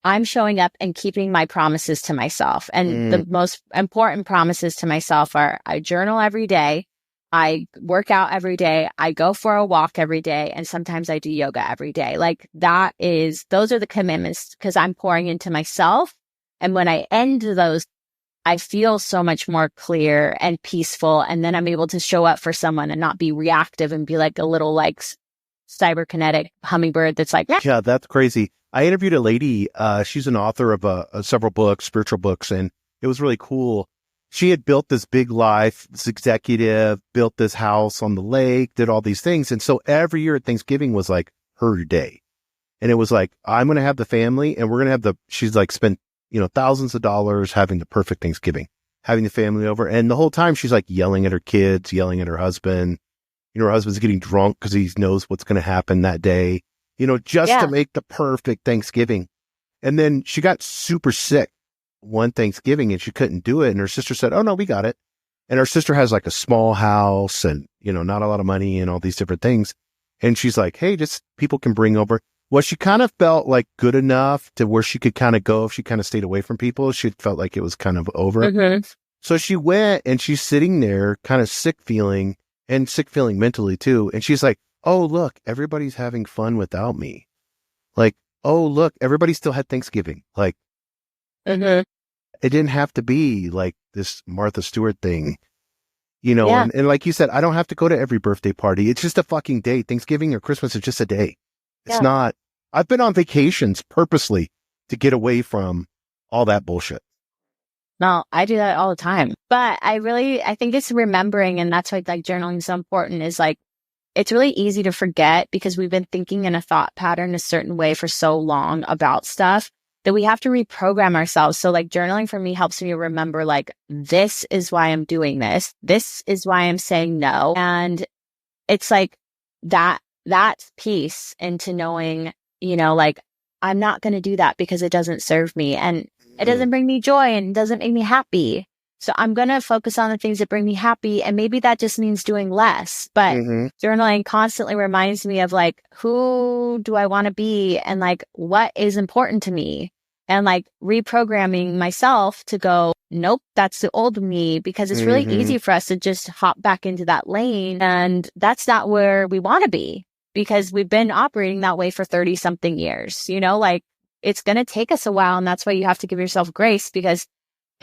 I'm showing up and keeping my promises to myself. And the most important promises to myself are, I journal every day. I work out every day. I go for a walk every day. And sometimes I do yoga every day. Like those are the commitments, because I'm pouring into myself. And when I end those, I feel so much more clear and peaceful. And then I'm able to show up for someone and not be reactive and be like a little like cyberkinetic hummingbird that's like, yeah, that's crazy. I interviewed a lady. She's an author of several books, spiritual books, and it was really cool. She had built this big life, this executive, built this house on the lake, did all these things. And so every year at Thanksgiving was like her day. And it was like, I'm going to have the family, and we're going to have she's like spent thousands of dollars having the perfect Thanksgiving, having the family over. And the whole time she's like yelling at her kids, yelling at her husband. Her husband's getting drunk because he knows what's going to happen that day, just to make the perfect Thanksgiving. And then she got super sick one Thanksgiving and she couldn't do it. And her sister said, oh no, we got it. And her sister has like a small house and, not a lot of money and all these different things. And she's like, hey, just people can bring over. Well, she kind of felt like good enough to where she could kind of go if she kind of stayed away from people. She felt like it was kind of over. So she went and she's sitting there kind of sick feeling mentally too. And she's like, oh, look, everybody's having fun without me. Like, oh, look, everybody still had Thanksgiving. Like, it didn't have to be like this Martha Stewart thing, and like you said, I don't have to go to every birthday party. It's just a fucking day. Thanksgiving or Christmas is just a day. It's not. I've been on vacations purposely to get away from all that bullshit. No, I do that all the time. But I think it's remembering, and that's why like journaling is so important, is like, it's really easy to forget because we've been thinking in a thought pattern a certain way for so long about stuff that we have to reprogram ourselves. So like journaling for me helps me remember, like, this is why I'm doing this. This is why I'm saying no. And it's like that piece into knowing, like, I'm not going to do that because it doesn't serve me and it doesn't bring me joy and doesn't make me happy. So I'm going to focus on the things that bring me happy. And maybe that just means doing less. But journaling constantly reminds me of like, who do I want to be? And like, what is important to me? And like reprogramming myself to go, nope, that's the old me, because it's really easy for us to just hop back into that lane. And that's not where we want to be, because we've been operating that way for 30 something years, like it's going to take us a while. And that's why you have to give yourself grace, because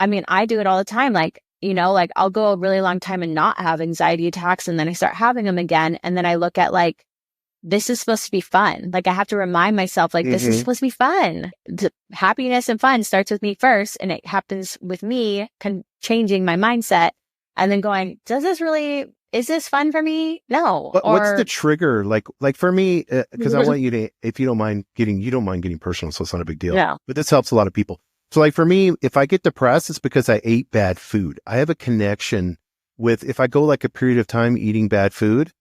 I mean, I do it all the time. Like, like I'll go a really long time and not have anxiety attacks. And then I start having them again. And then I look at like, this is supposed to be fun. Like I have to remind myself, like, this is supposed to be fun. Happiness and fun starts with me first. And it happens with me changing my mindset and then going, does this really is this fun for me? No. What's the trigger? Like for me, because I want you to, if you don't mind getting personal, so it's not a big deal. Yeah. But this helps a lot of people. So like for me, if I get depressed, it's because I ate bad food. I have a connection with, if I go like a period of time eating bad food,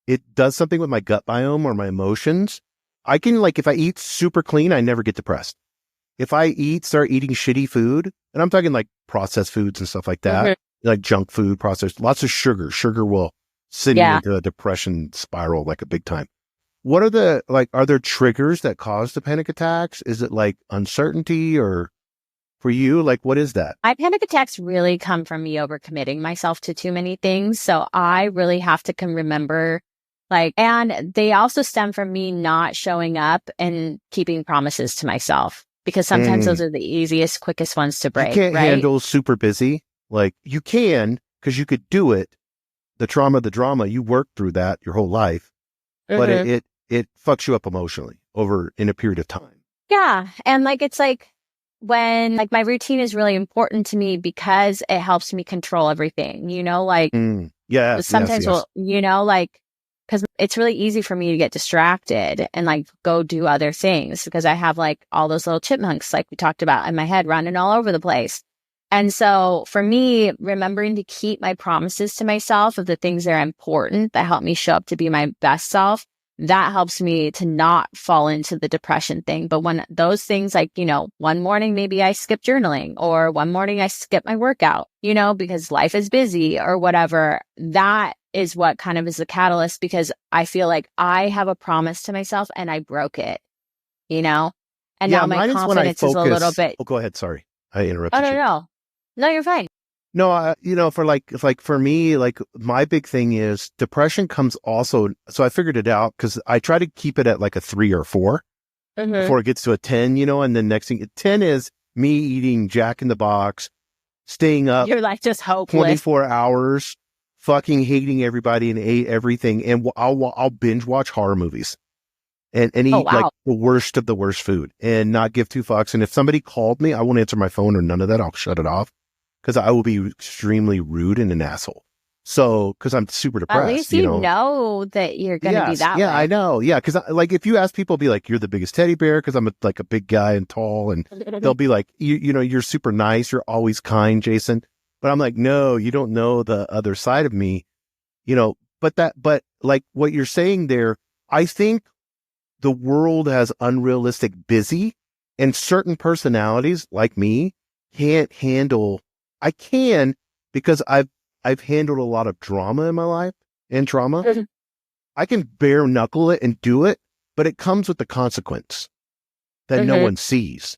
it does something with my gut biome or my emotions. I can, like, if I eat super clean, I never get depressed. If I start eating shitty food, and I'm talking like processed foods and stuff like that, like junk food, processed, lots of sugar. Sugar will send you into a depression spiral like a big time. What are are there triggers that cause the panic attacks? Is it like uncertainty, or for you, like, what is that? My panic attacks really come from me overcommitting myself to too many things. So I really have to remember, and they also stem from me not showing up and keeping promises to myself, because sometimes those are the easiest, quickest ones to break. You can't handle super busy. Like, you can, because you could do it. The drama, you worked through that your whole life, but it fucks you up emotionally in a period of time. Yeah. And it's like when my routine is really important to me because it helps me control everything, sometimes because it's really easy for me to get distracted and go do other things, because I have all those little chipmunks, like we talked about, in my head running all over the place. And so for me, remembering to keep my promises to myself of the things that are important that help me show up to be my best self, that helps me to not fall into the depression thing. But when those things, one morning, maybe I skip journaling, or one morning I skip my workout, because life is busy or whatever, that is what kind of is the catalyst, because I feel like I have a promise to myself and I broke it, and now my confidence is a little bit. Oh, go ahead. Sorry. I interrupted you. No, you're fine. No, for me, my big thing is depression comes also. So I figured it out, because I try to keep it at a 3 or 4 before it gets to a 10, and then next thing, 10 is me eating Jack in the Box, staying up. You're just hopeless. 24 hours, fucking hating everybody and ate everything. And I'll binge watch horror movies and eat the worst of the worst food and not give 2 fucks. And if somebody called me, I won't answer my phone or none of that. I'll shut it off, because I will be extremely rude and an asshole. So, because I'm super depressed. At least you know that you're going to be that way. Yeah, I know. Yeah, because if you ask people, be like, you're the biggest teddy bear, because I'm a big guy and tall, and they'll be like, you're super nice. You're always kind, Jason. But I'm like, no, you don't know the other side of me, but what you're saying there, I think the world has unrealistic busy, and certain personalities like me can't handle. I can, because I've handled a lot of drama in my life and trauma. I can bare knuckle it and do it, but it comes with the consequence that no one sees.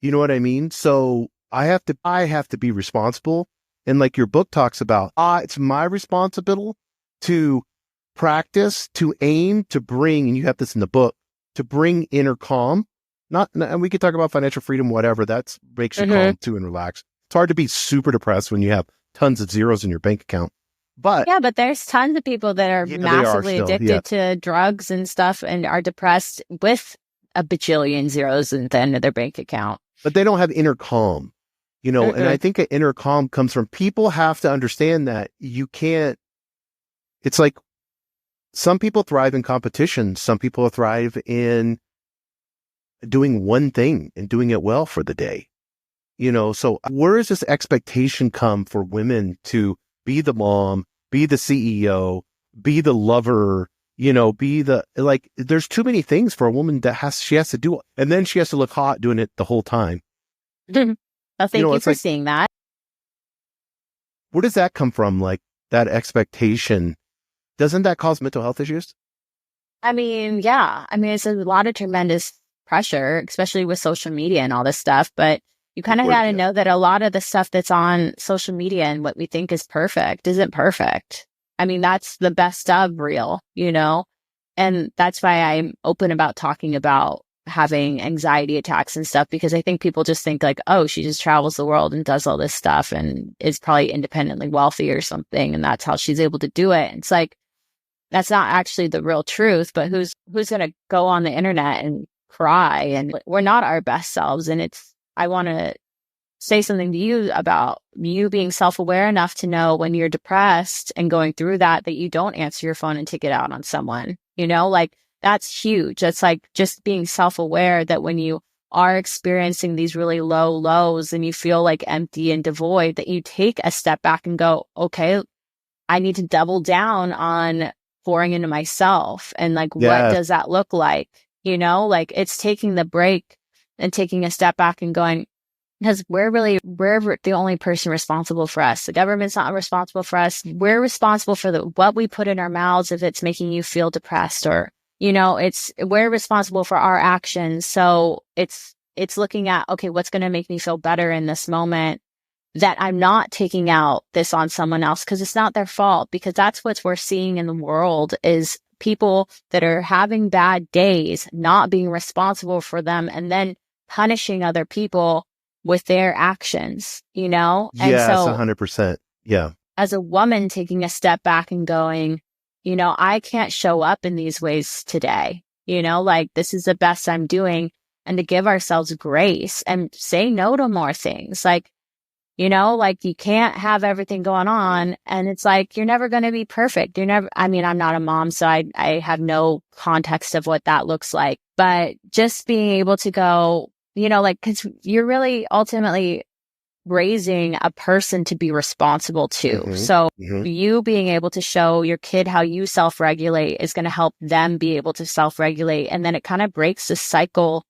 You know what I mean? So I have to be responsible. And like your book talks about, it's my responsibility to practice, to aim, to bring, and you have this in the book, to bring inner calm. And we could talk about financial freedom, whatever. That makes you calm too and relax. It's hard to be super depressed when you have tons of zeros in your bank account. But there's tons of people that are massively addicted to drugs and stuff and are depressed with a bajillion zeros at the end of their bank account. But they don't have inner calm, and I think an inner calm comes from, people have to understand that you can't, it's like some people thrive in competition. Some people thrive in doing one thing and doing it well for the day. So where does this expectation come for women to be the mom, be the CEO, be the lover, be the, there's too many things for a woman that she has to do. And then she has to look hot doing it the whole time. Well, thank you for seeing that. Where does that come from? That expectation, doesn't that cause mental health issues? Yeah. It's a lot of tremendous pressure, especially with social media and all this stuff. But you kind of got to know that a lot of the stuff that's on social media and what we think is perfect isn't perfect. That's the best of real, and that's why I'm open about talking about having anxiety attacks and stuff, because I think people just think oh, she just travels the world and does all this stuff and is probably independently wealthy or something, and that's how she's able to do it. It's that's not actually the real truth. But who's going to go on the internet and cry? And we're not our best selves, and I want to say something to you about you being self-aware enough to know when you're depressed and going through that you don't answer your phone and take it out on someone, like that's huge. That's like just being self-aware that when you are experiencing these really low lows and you feel like empty and devoid, that you take a step back and go, okay, I need to double down on pouring into myself. And like, what does that look like? Like it's taking the break and taking a step back and going, because we're the only person responsible for us. The government's not responsible for us. We're responsible for what we put in our mouths if it's making you feel depressed, or, we're responsible for our actions. So it's looking at, okay, what's going to make me feel better in this moment, that I'm not taking out this on someone else because it's not their fault. Because that's what we're seeing in the world is people that are having bad days, not being responsible for them, and then punishing other people with their actions, And yes, so 100%. Yeah. As a woman, taking a step back and going, I can't show up in these ways today, like this is the best I'm doing, and to give ourselves grace and say no to more things. Like, like you can't have everything going on, and it's like, you're never going to be perfect. I'm not a mom, so I have no context of what that looks like, but just being able to go, like, cause you're really ultimately raising a person to be responsible too. Mm-hmm. So Mm-hmm. you being able to show your kid how you self-regulate is going to help them be able to self-regulate. And then it kind of breaks the cycle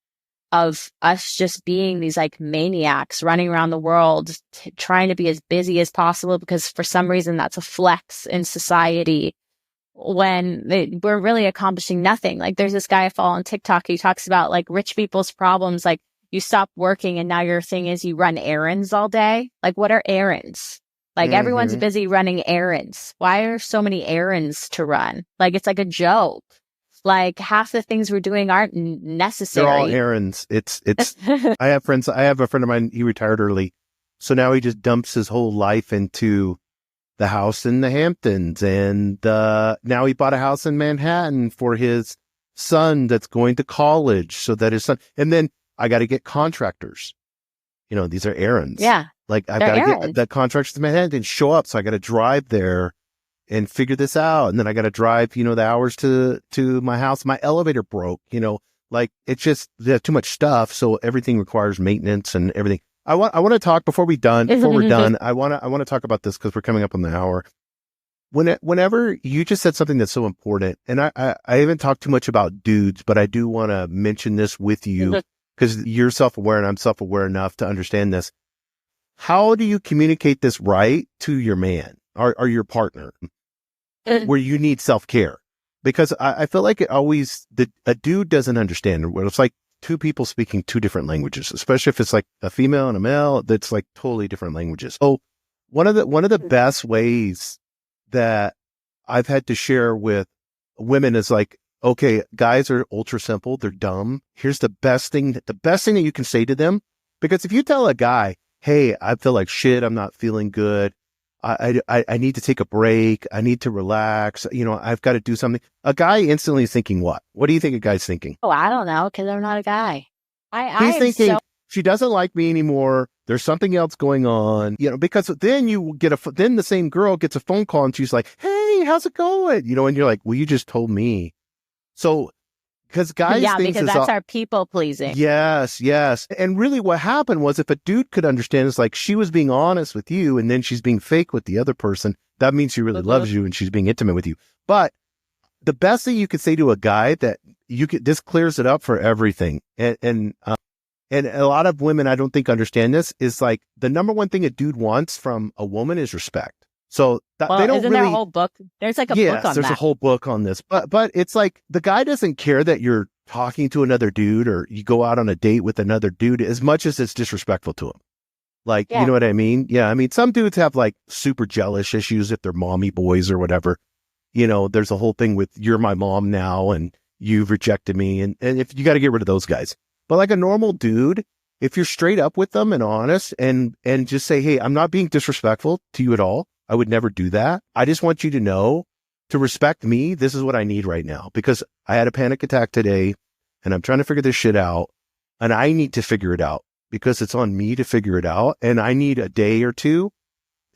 of us just being these like maniacs running around the world, trying to be as busy as possible because for some reason that's a flex in society, when we're really accomplishing nothing. Like there's this guy I follow on TikTok, he talks about like rich people's problems. Like you stop working and now your thing is you run errands all day. Like what are errands? Like everyone's busy running errands. Why are so many errands to run? Like it's like a joke. Like half the things we're doing aren't necessary. They're all errands. It's I have a friend of mine, he retired early. So now he just dumps his whole life into the house in the Hamptons. And now he bought a house in Manhattan for his son that's going to college, so that his son, and then I got to get contractors. These are errands. Yeah. Like I've got to get the contractors to Manhattan and show up. So I got to drive there and figure this out. And then I got to drive, the hours to my house. My elevator broke, like it's just, there's too much stuff. So everything requires maintenance and everything. I want to talk before we're done. I want to talk about this because we're coming up on the hour. Whenever you just said something that's so important, and I haven't talked too much about dudes, but I do want to mention this with you because you're self-aware and I'm self-aware enough to understand this. How do you communicate this right to your man or your partner where you need self-care? Because I feel like a dude doesn't understand. It's like two people speaking two different languages, especially if it's like a female and a male, that's like totally different languages. So one of the best ways that I've had to share with women is like, okay, guys are ultra simple. They're dumb. Here's the best thing that you can say to them. Because if you tell a guy, hey, I feel like shit, I'm not feeling good, I need to take a break, I need to relax, I've got to do something. A guy instantly is thinking what? What do you think a guy's thinking? Oh, I don't know, because I'm not a guy. He's thinking, she doesn't like me anymore. There's something else going on, because then then the same girl gets a phone call and she's like, hey, how's it going? And you're like, well, you just told me. So, because guys, because that's our people pleasing. Yes. And really what happened was, if a dude could understand, it's like she was being honest with you and then she's being fake with the other person. That means she really loves you and she's being intimate with you. But the best thing you could say to a guy that this clears it up for everything. And a lot of women, I don't think, understand this, is like the number one thing a dude wants from a woman is respect. So they don't isn't there a whole book? There's like a book on that. There's a whole book on this. But it's like the guy doesn't care that you're talking to another dude or you go out on a date with another dude as much as it's disrespectful to him. Like, you know what I mean? Yeah. I mean, some dudes have like super jealous issues if they're mommy boys or whatever. There's a whole thing with you're my mom now and you've rejected me. And if you got to get rid of those guys. But like a normal dude, if you're straight up with them and honest and just say, hey, I'm not being disrespectful to you at all. I would never do that. I just want you to know, to respect me. This is what I need right now because I had a panic attack today and I'm trying to figure this shit out and I need to figure it out. because it's on me to figure it out. And I need a day or two,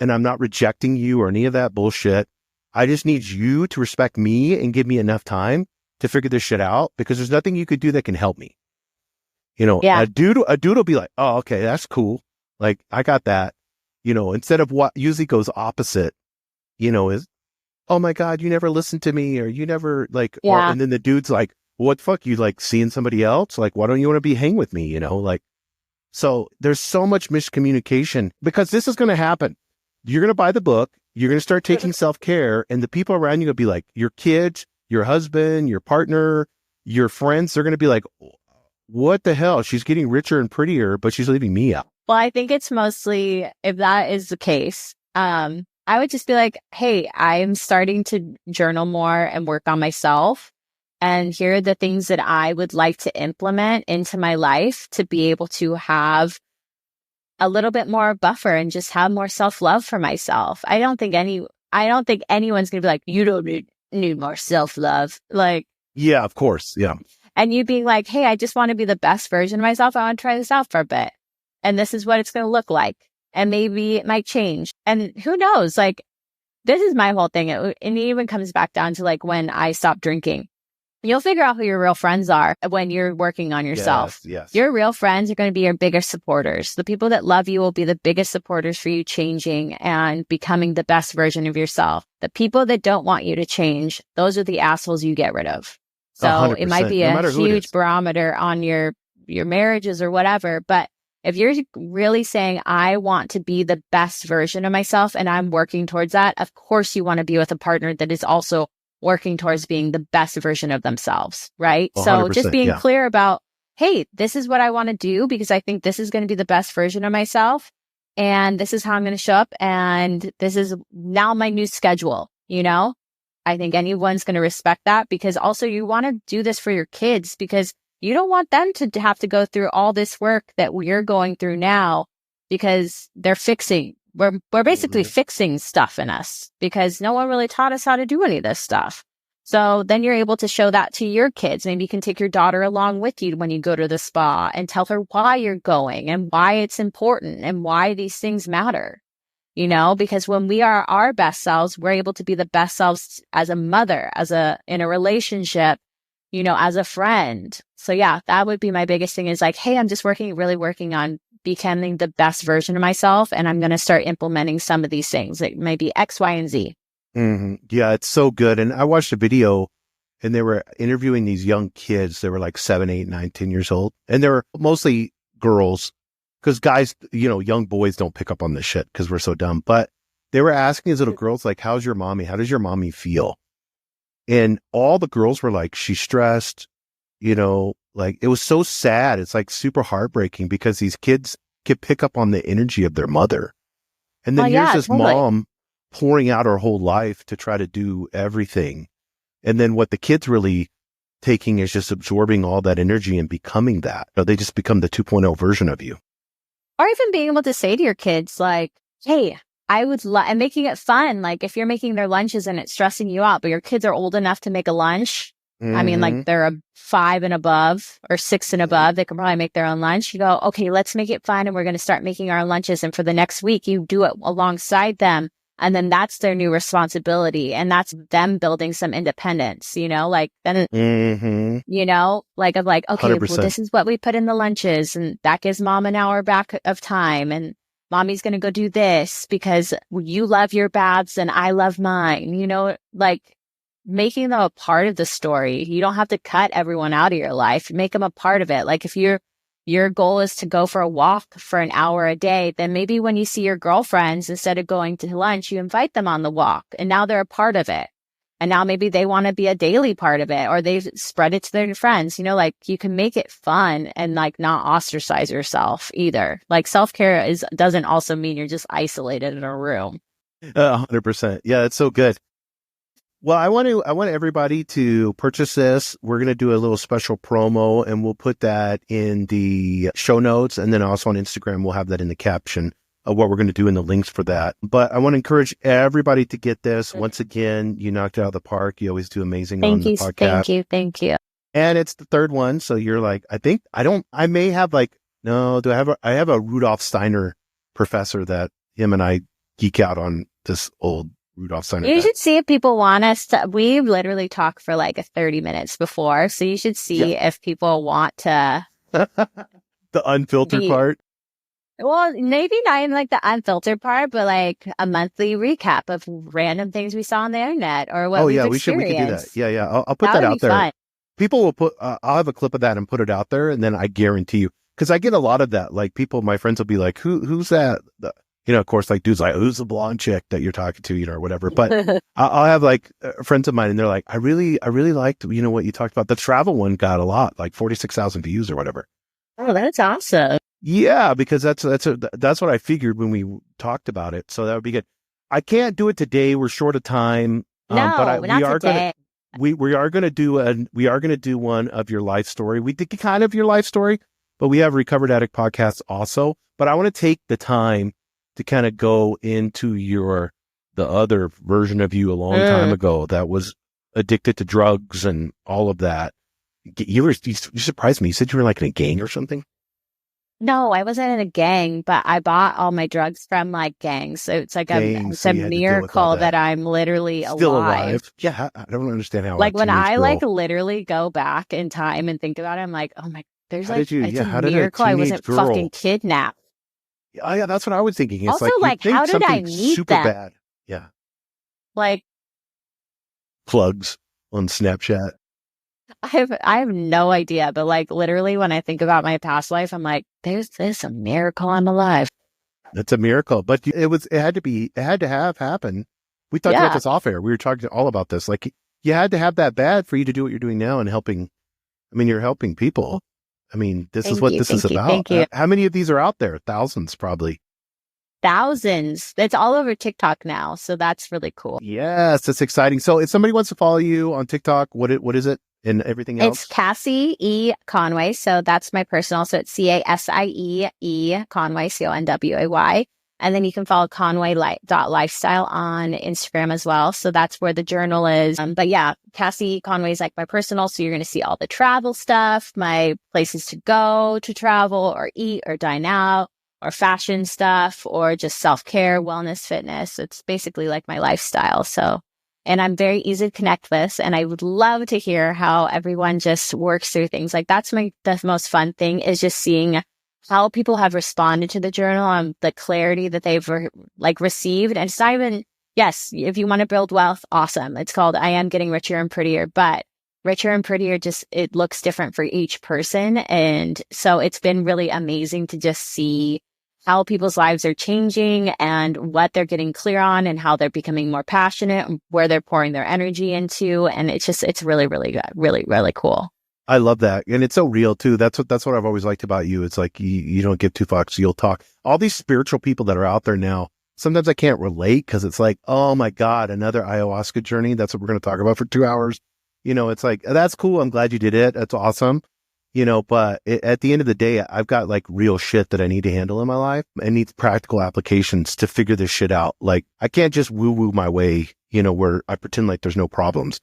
and I'm not rejecting you or any of that bullshit. I just need you to respect me and give me enough time to figure this shit out, because there's nothing you could do that can help me. Yeah. A dude will be like, oh, okay, that's cool. Like, I got that, instead of what usually goes opposite, is, oh my God, you never listened to me, or you never and then the dude's like, what the fuck, you like seeing somebody else? Like, why don't you want to hang with me? So there's so much miscommunication, because this is going to happen. You're going to buy the book. You're going to start taking self-care, and the people around you will be like, your kids, your husband, your partner, your friends, they're going to be like, what the hell? She's getting richer and prettier, but she's leaving me out. Well, I think it's mostly, if that is the case, I would just be like, hey, I'm starting to journal more and work on myself. And here are the things that I would like to implement into my life to be able to have a little bit more buffer and just have more self-love for myself. I don't think anyone's going to be like, you don't need more self-love. Like, yeah, of course. Yeah. And you being like, hey, I just want to be the best version of myself. I want to try this out for a bit. And this is what it's going to look like. And maybe it might change. And who knows? Like, this is my whole thing. And it even comes back down to like when I stopped drinking. You'll figure out who your real friends are when you're working on yourself. Yes. Your real friends are going to be your biggest supporters. The people that love you will be the biggest supporters for you changing and becoming the best version of yourself. The people that don't want you to change, those are the assholes you get rid of. So 100%. It might be a huge barometer on your marriages or whatever. But if you're really saying, I want to be the best version of myself and I'm working towards that, of course you want to be with a partner that is also working towards being the best version of themselves, right? So just being clear about, hey, this is what I want to do because I think this is going to be the best version of myself. And this is how I'm going to show up. And this is now my new schedule, I think anyone's going to respect that, because also you want to do this for your kids, because you don't want them to have to go through all this work that we're going through now, because we're basically fixing stuff in us because no one really taught us how to do any of this stuff. So then you're able to show that to your kids. Maybe you can take your daughter along with you when you go to the spa and tell her why you're going and why it's important and why these things matter. Because when we are our best selves, we're able to be the best selves as a mother, in a relationship, as a friend. So yeah, that would be my biggest thing is like, hey, I'm just really working on becoming the best version of myself. And I'm going to start implementing some of these things. It may be X, Y, and Z. Mm-hmm. Yeah, it's so good. And I watched a video and they were interviewing these young kids. They were like 7, 8, 9, 10 years old. And they were mostly girls. Because guys, young boys don't pick up on this shit because we're so dumb. But they were asking these little girls, like, how's your mommy? How does your mommy feel? And all the girls were like, she's stressed, like it was so sad. It's like super heartbreaking because these kids can pick up on the energy of their mother. And then here's this mom pouring out her whole life to try to do everything. And then what the kids really taking is just absorbing all that energy and becoming that. They just become the 2.0 version of you. Or even being able to say to your kids, like, hey, I would love, and making it fun. Like if you're making their lunches and it's stressing you out, but your kids are old enough to make a lunch. I mean, like they're 5 and above or 6 and above, they can probably make their own lunch. You go, okay, let's make it fun. And we're going to start making our lunches. And for the next week, you do it alongside them. And then that's their new responsibility. And that's them building some independence, like then, like, I'm like, okay, 100%. Well, this is what we put in the lunches. And that gives mom an hour back of time. And mommy's going to go do this because you love your baths and I love mine, like making them a part of the story. You don't have to cut everyone out of your life. Make them a part of it. Like if your goal is to go for a walk for an hour a day, then maybe when you see your girlfriends, instead of going to lunch, you invite them on the walk and now they're a part of it. And now maybe they want to be a daily part of it or they spread it to their friends, like you can make it fun and like not ostracize yourself either. Like self-care doesn't also mean you're just isolated in a room. 100%. Yeah, that's so good. Well, I want everybody to purchase this. We're going to do a little special promo and we'll put that in the show notes. And then also on Instagram, we'll have that in the caption of what we're going to do in the links for that. But I want to encourage everybody to get this. Once again, you knocked it out of the park. You always do amazing on the podcast. Thank you. And it's the third one. So you're like, I may have like No, I have a Rudolf Steiner professor that him and I geek out on this old Rudolf Steiner. You should see if people want us to. We literally talk for like 30 minutes before. So you should see if people want to. The unfiltered part. Well, maybe not in like the unfiltered part, but like a monthly recap of random things we saw on the internet or what we've experienced. We could do that. Yeah. I'll put that out there. Fun. People will put, I'll have a clip of that and put it out there. And then I guarantee you, because I get a lot of that. Like my friends will be like, who's that? Of course, like dudes like, who's the blonde chick that you're talking to, or whatever. But I'll have like friends of mine and they're like, I really liked, what you talked about. The travel one got a lot, like 46,000 views or whatever. Oh, that's awesome. Yeah, because that's what I figured when we talked about it. So that would be good. I can't do it today. We're short of time. But we are going to do one of your life story. We did kind of your life story, but we have Recovered Addict podcasts also. But I want to take the time to kind of go into the other version of you a long time ago that was addicted to drugs and all of that. You surprised me. You said you were like in a gang or something. No, I wasn't in a gang, but I bought all my drugs from like gangs. So it's like it's a miracle that I'm literally still alive. Yeah, I don't understand how. Like when I like literally go back in time and think about it, I'm like, oh my, there's it's a miracle I wasn't fucking kidnapped. Oh yeah, that's what I was thinking. It's also like how did I meet super them? Bad. Yeah, like plugs on Snapchat. I have no idea, but like literally when I think about my past life, I'm like, there's a miracle I'm alive. That's a miracle, but it had to have happened. We talked about this off air. We were talking all about this. Like you had to have that bad for you to do what you're doing now and helping. I mean, you're helping people. I mean, this is what this is about. Thank you. How many of these are out there? Thousands, probably. Thousands. It's all over TikTok now, so that's really cool. Yes, that's exciting. So if somebody wants to follow you on TikTok, what is it? And everything else? It's Casie E. Conway. So that's my personal. So it's CASIE Conway, CONWAY. And then you can follow Conway.lifestyle on Instagram as well. So that's where the journal is. But yeah, Casie Conway is like my personal. So you're going to see all the travel stuff, my places to go to travel or eat or dine out or fashion stuff or just self-care, wellness, fitness. It's basically like my lifestyle. So. And I'm very easy to connect with. And I would love to hear how everyone just works through things. Like that's the most fun thing is just seeing how people have responded to the journal and the clarity that they've received. And it's not even, yes, if you want to build wealth, awesome. It's called I Am Getting Richer and Prettier, but Richer and Prettier it looks different for each person. And so it's been really amazing to just see how people's lives are changing and what they're getting clear on and how they're becoming more passionate and where they're pouring their energy into. And it's really, really good. Really, really cool. I love that. And it's so real too. That's what I've always liked about you. It's like, you don't give two fucks. You'll talk. All these spiritual people that are out there now, sometimes I can't relate because it's like, oh my God, another ayahuasca journey. That's what we're going to talk about for 2 hours. It's like, that's cool. I'm glad you did it. That's awesome. But at the end of the day, I've got like real shit that I need to handle in my life and needs practical applications to figure this shit out. Like I can't just woo my way, where I pretend like there's no problems.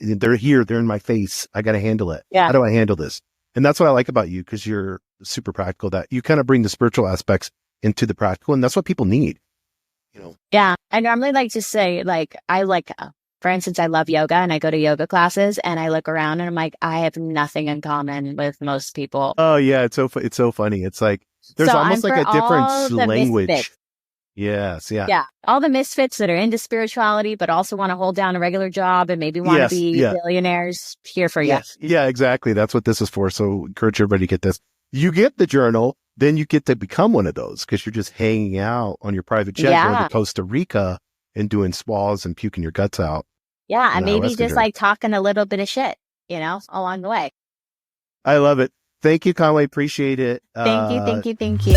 They're here. They're in my face. I got to handle it. Yeah. How do I handle this? And that's what I like about you because you're super practical, that you kind of bring the spiritual aspects into the practical. And that's what people need, Yeah. I normally like to say for instance, I love yoga and I go to yoga classes and I look around and I'm like, I have nothing in common with most people. Oh yeah. It's so funny. It's like, there's almost like a different language. Misfits. Yes. Yeah. Yeah. All the misfits that are into spirituality, but also want to hold down a regular job and maybe want to be billionaires, here for you. Yes. Yeah, exactly. That's what this is for. So encourage everybody to get this. You get the journal, then you get to become one of those because you're just hanging out on your private jet going to Costa Rica and doing spas and puking your guts out. Yeah, and maybe just like talking a little bit of shit, along the way. I love it. Thank you, Conway. Appreciate it. Thank you.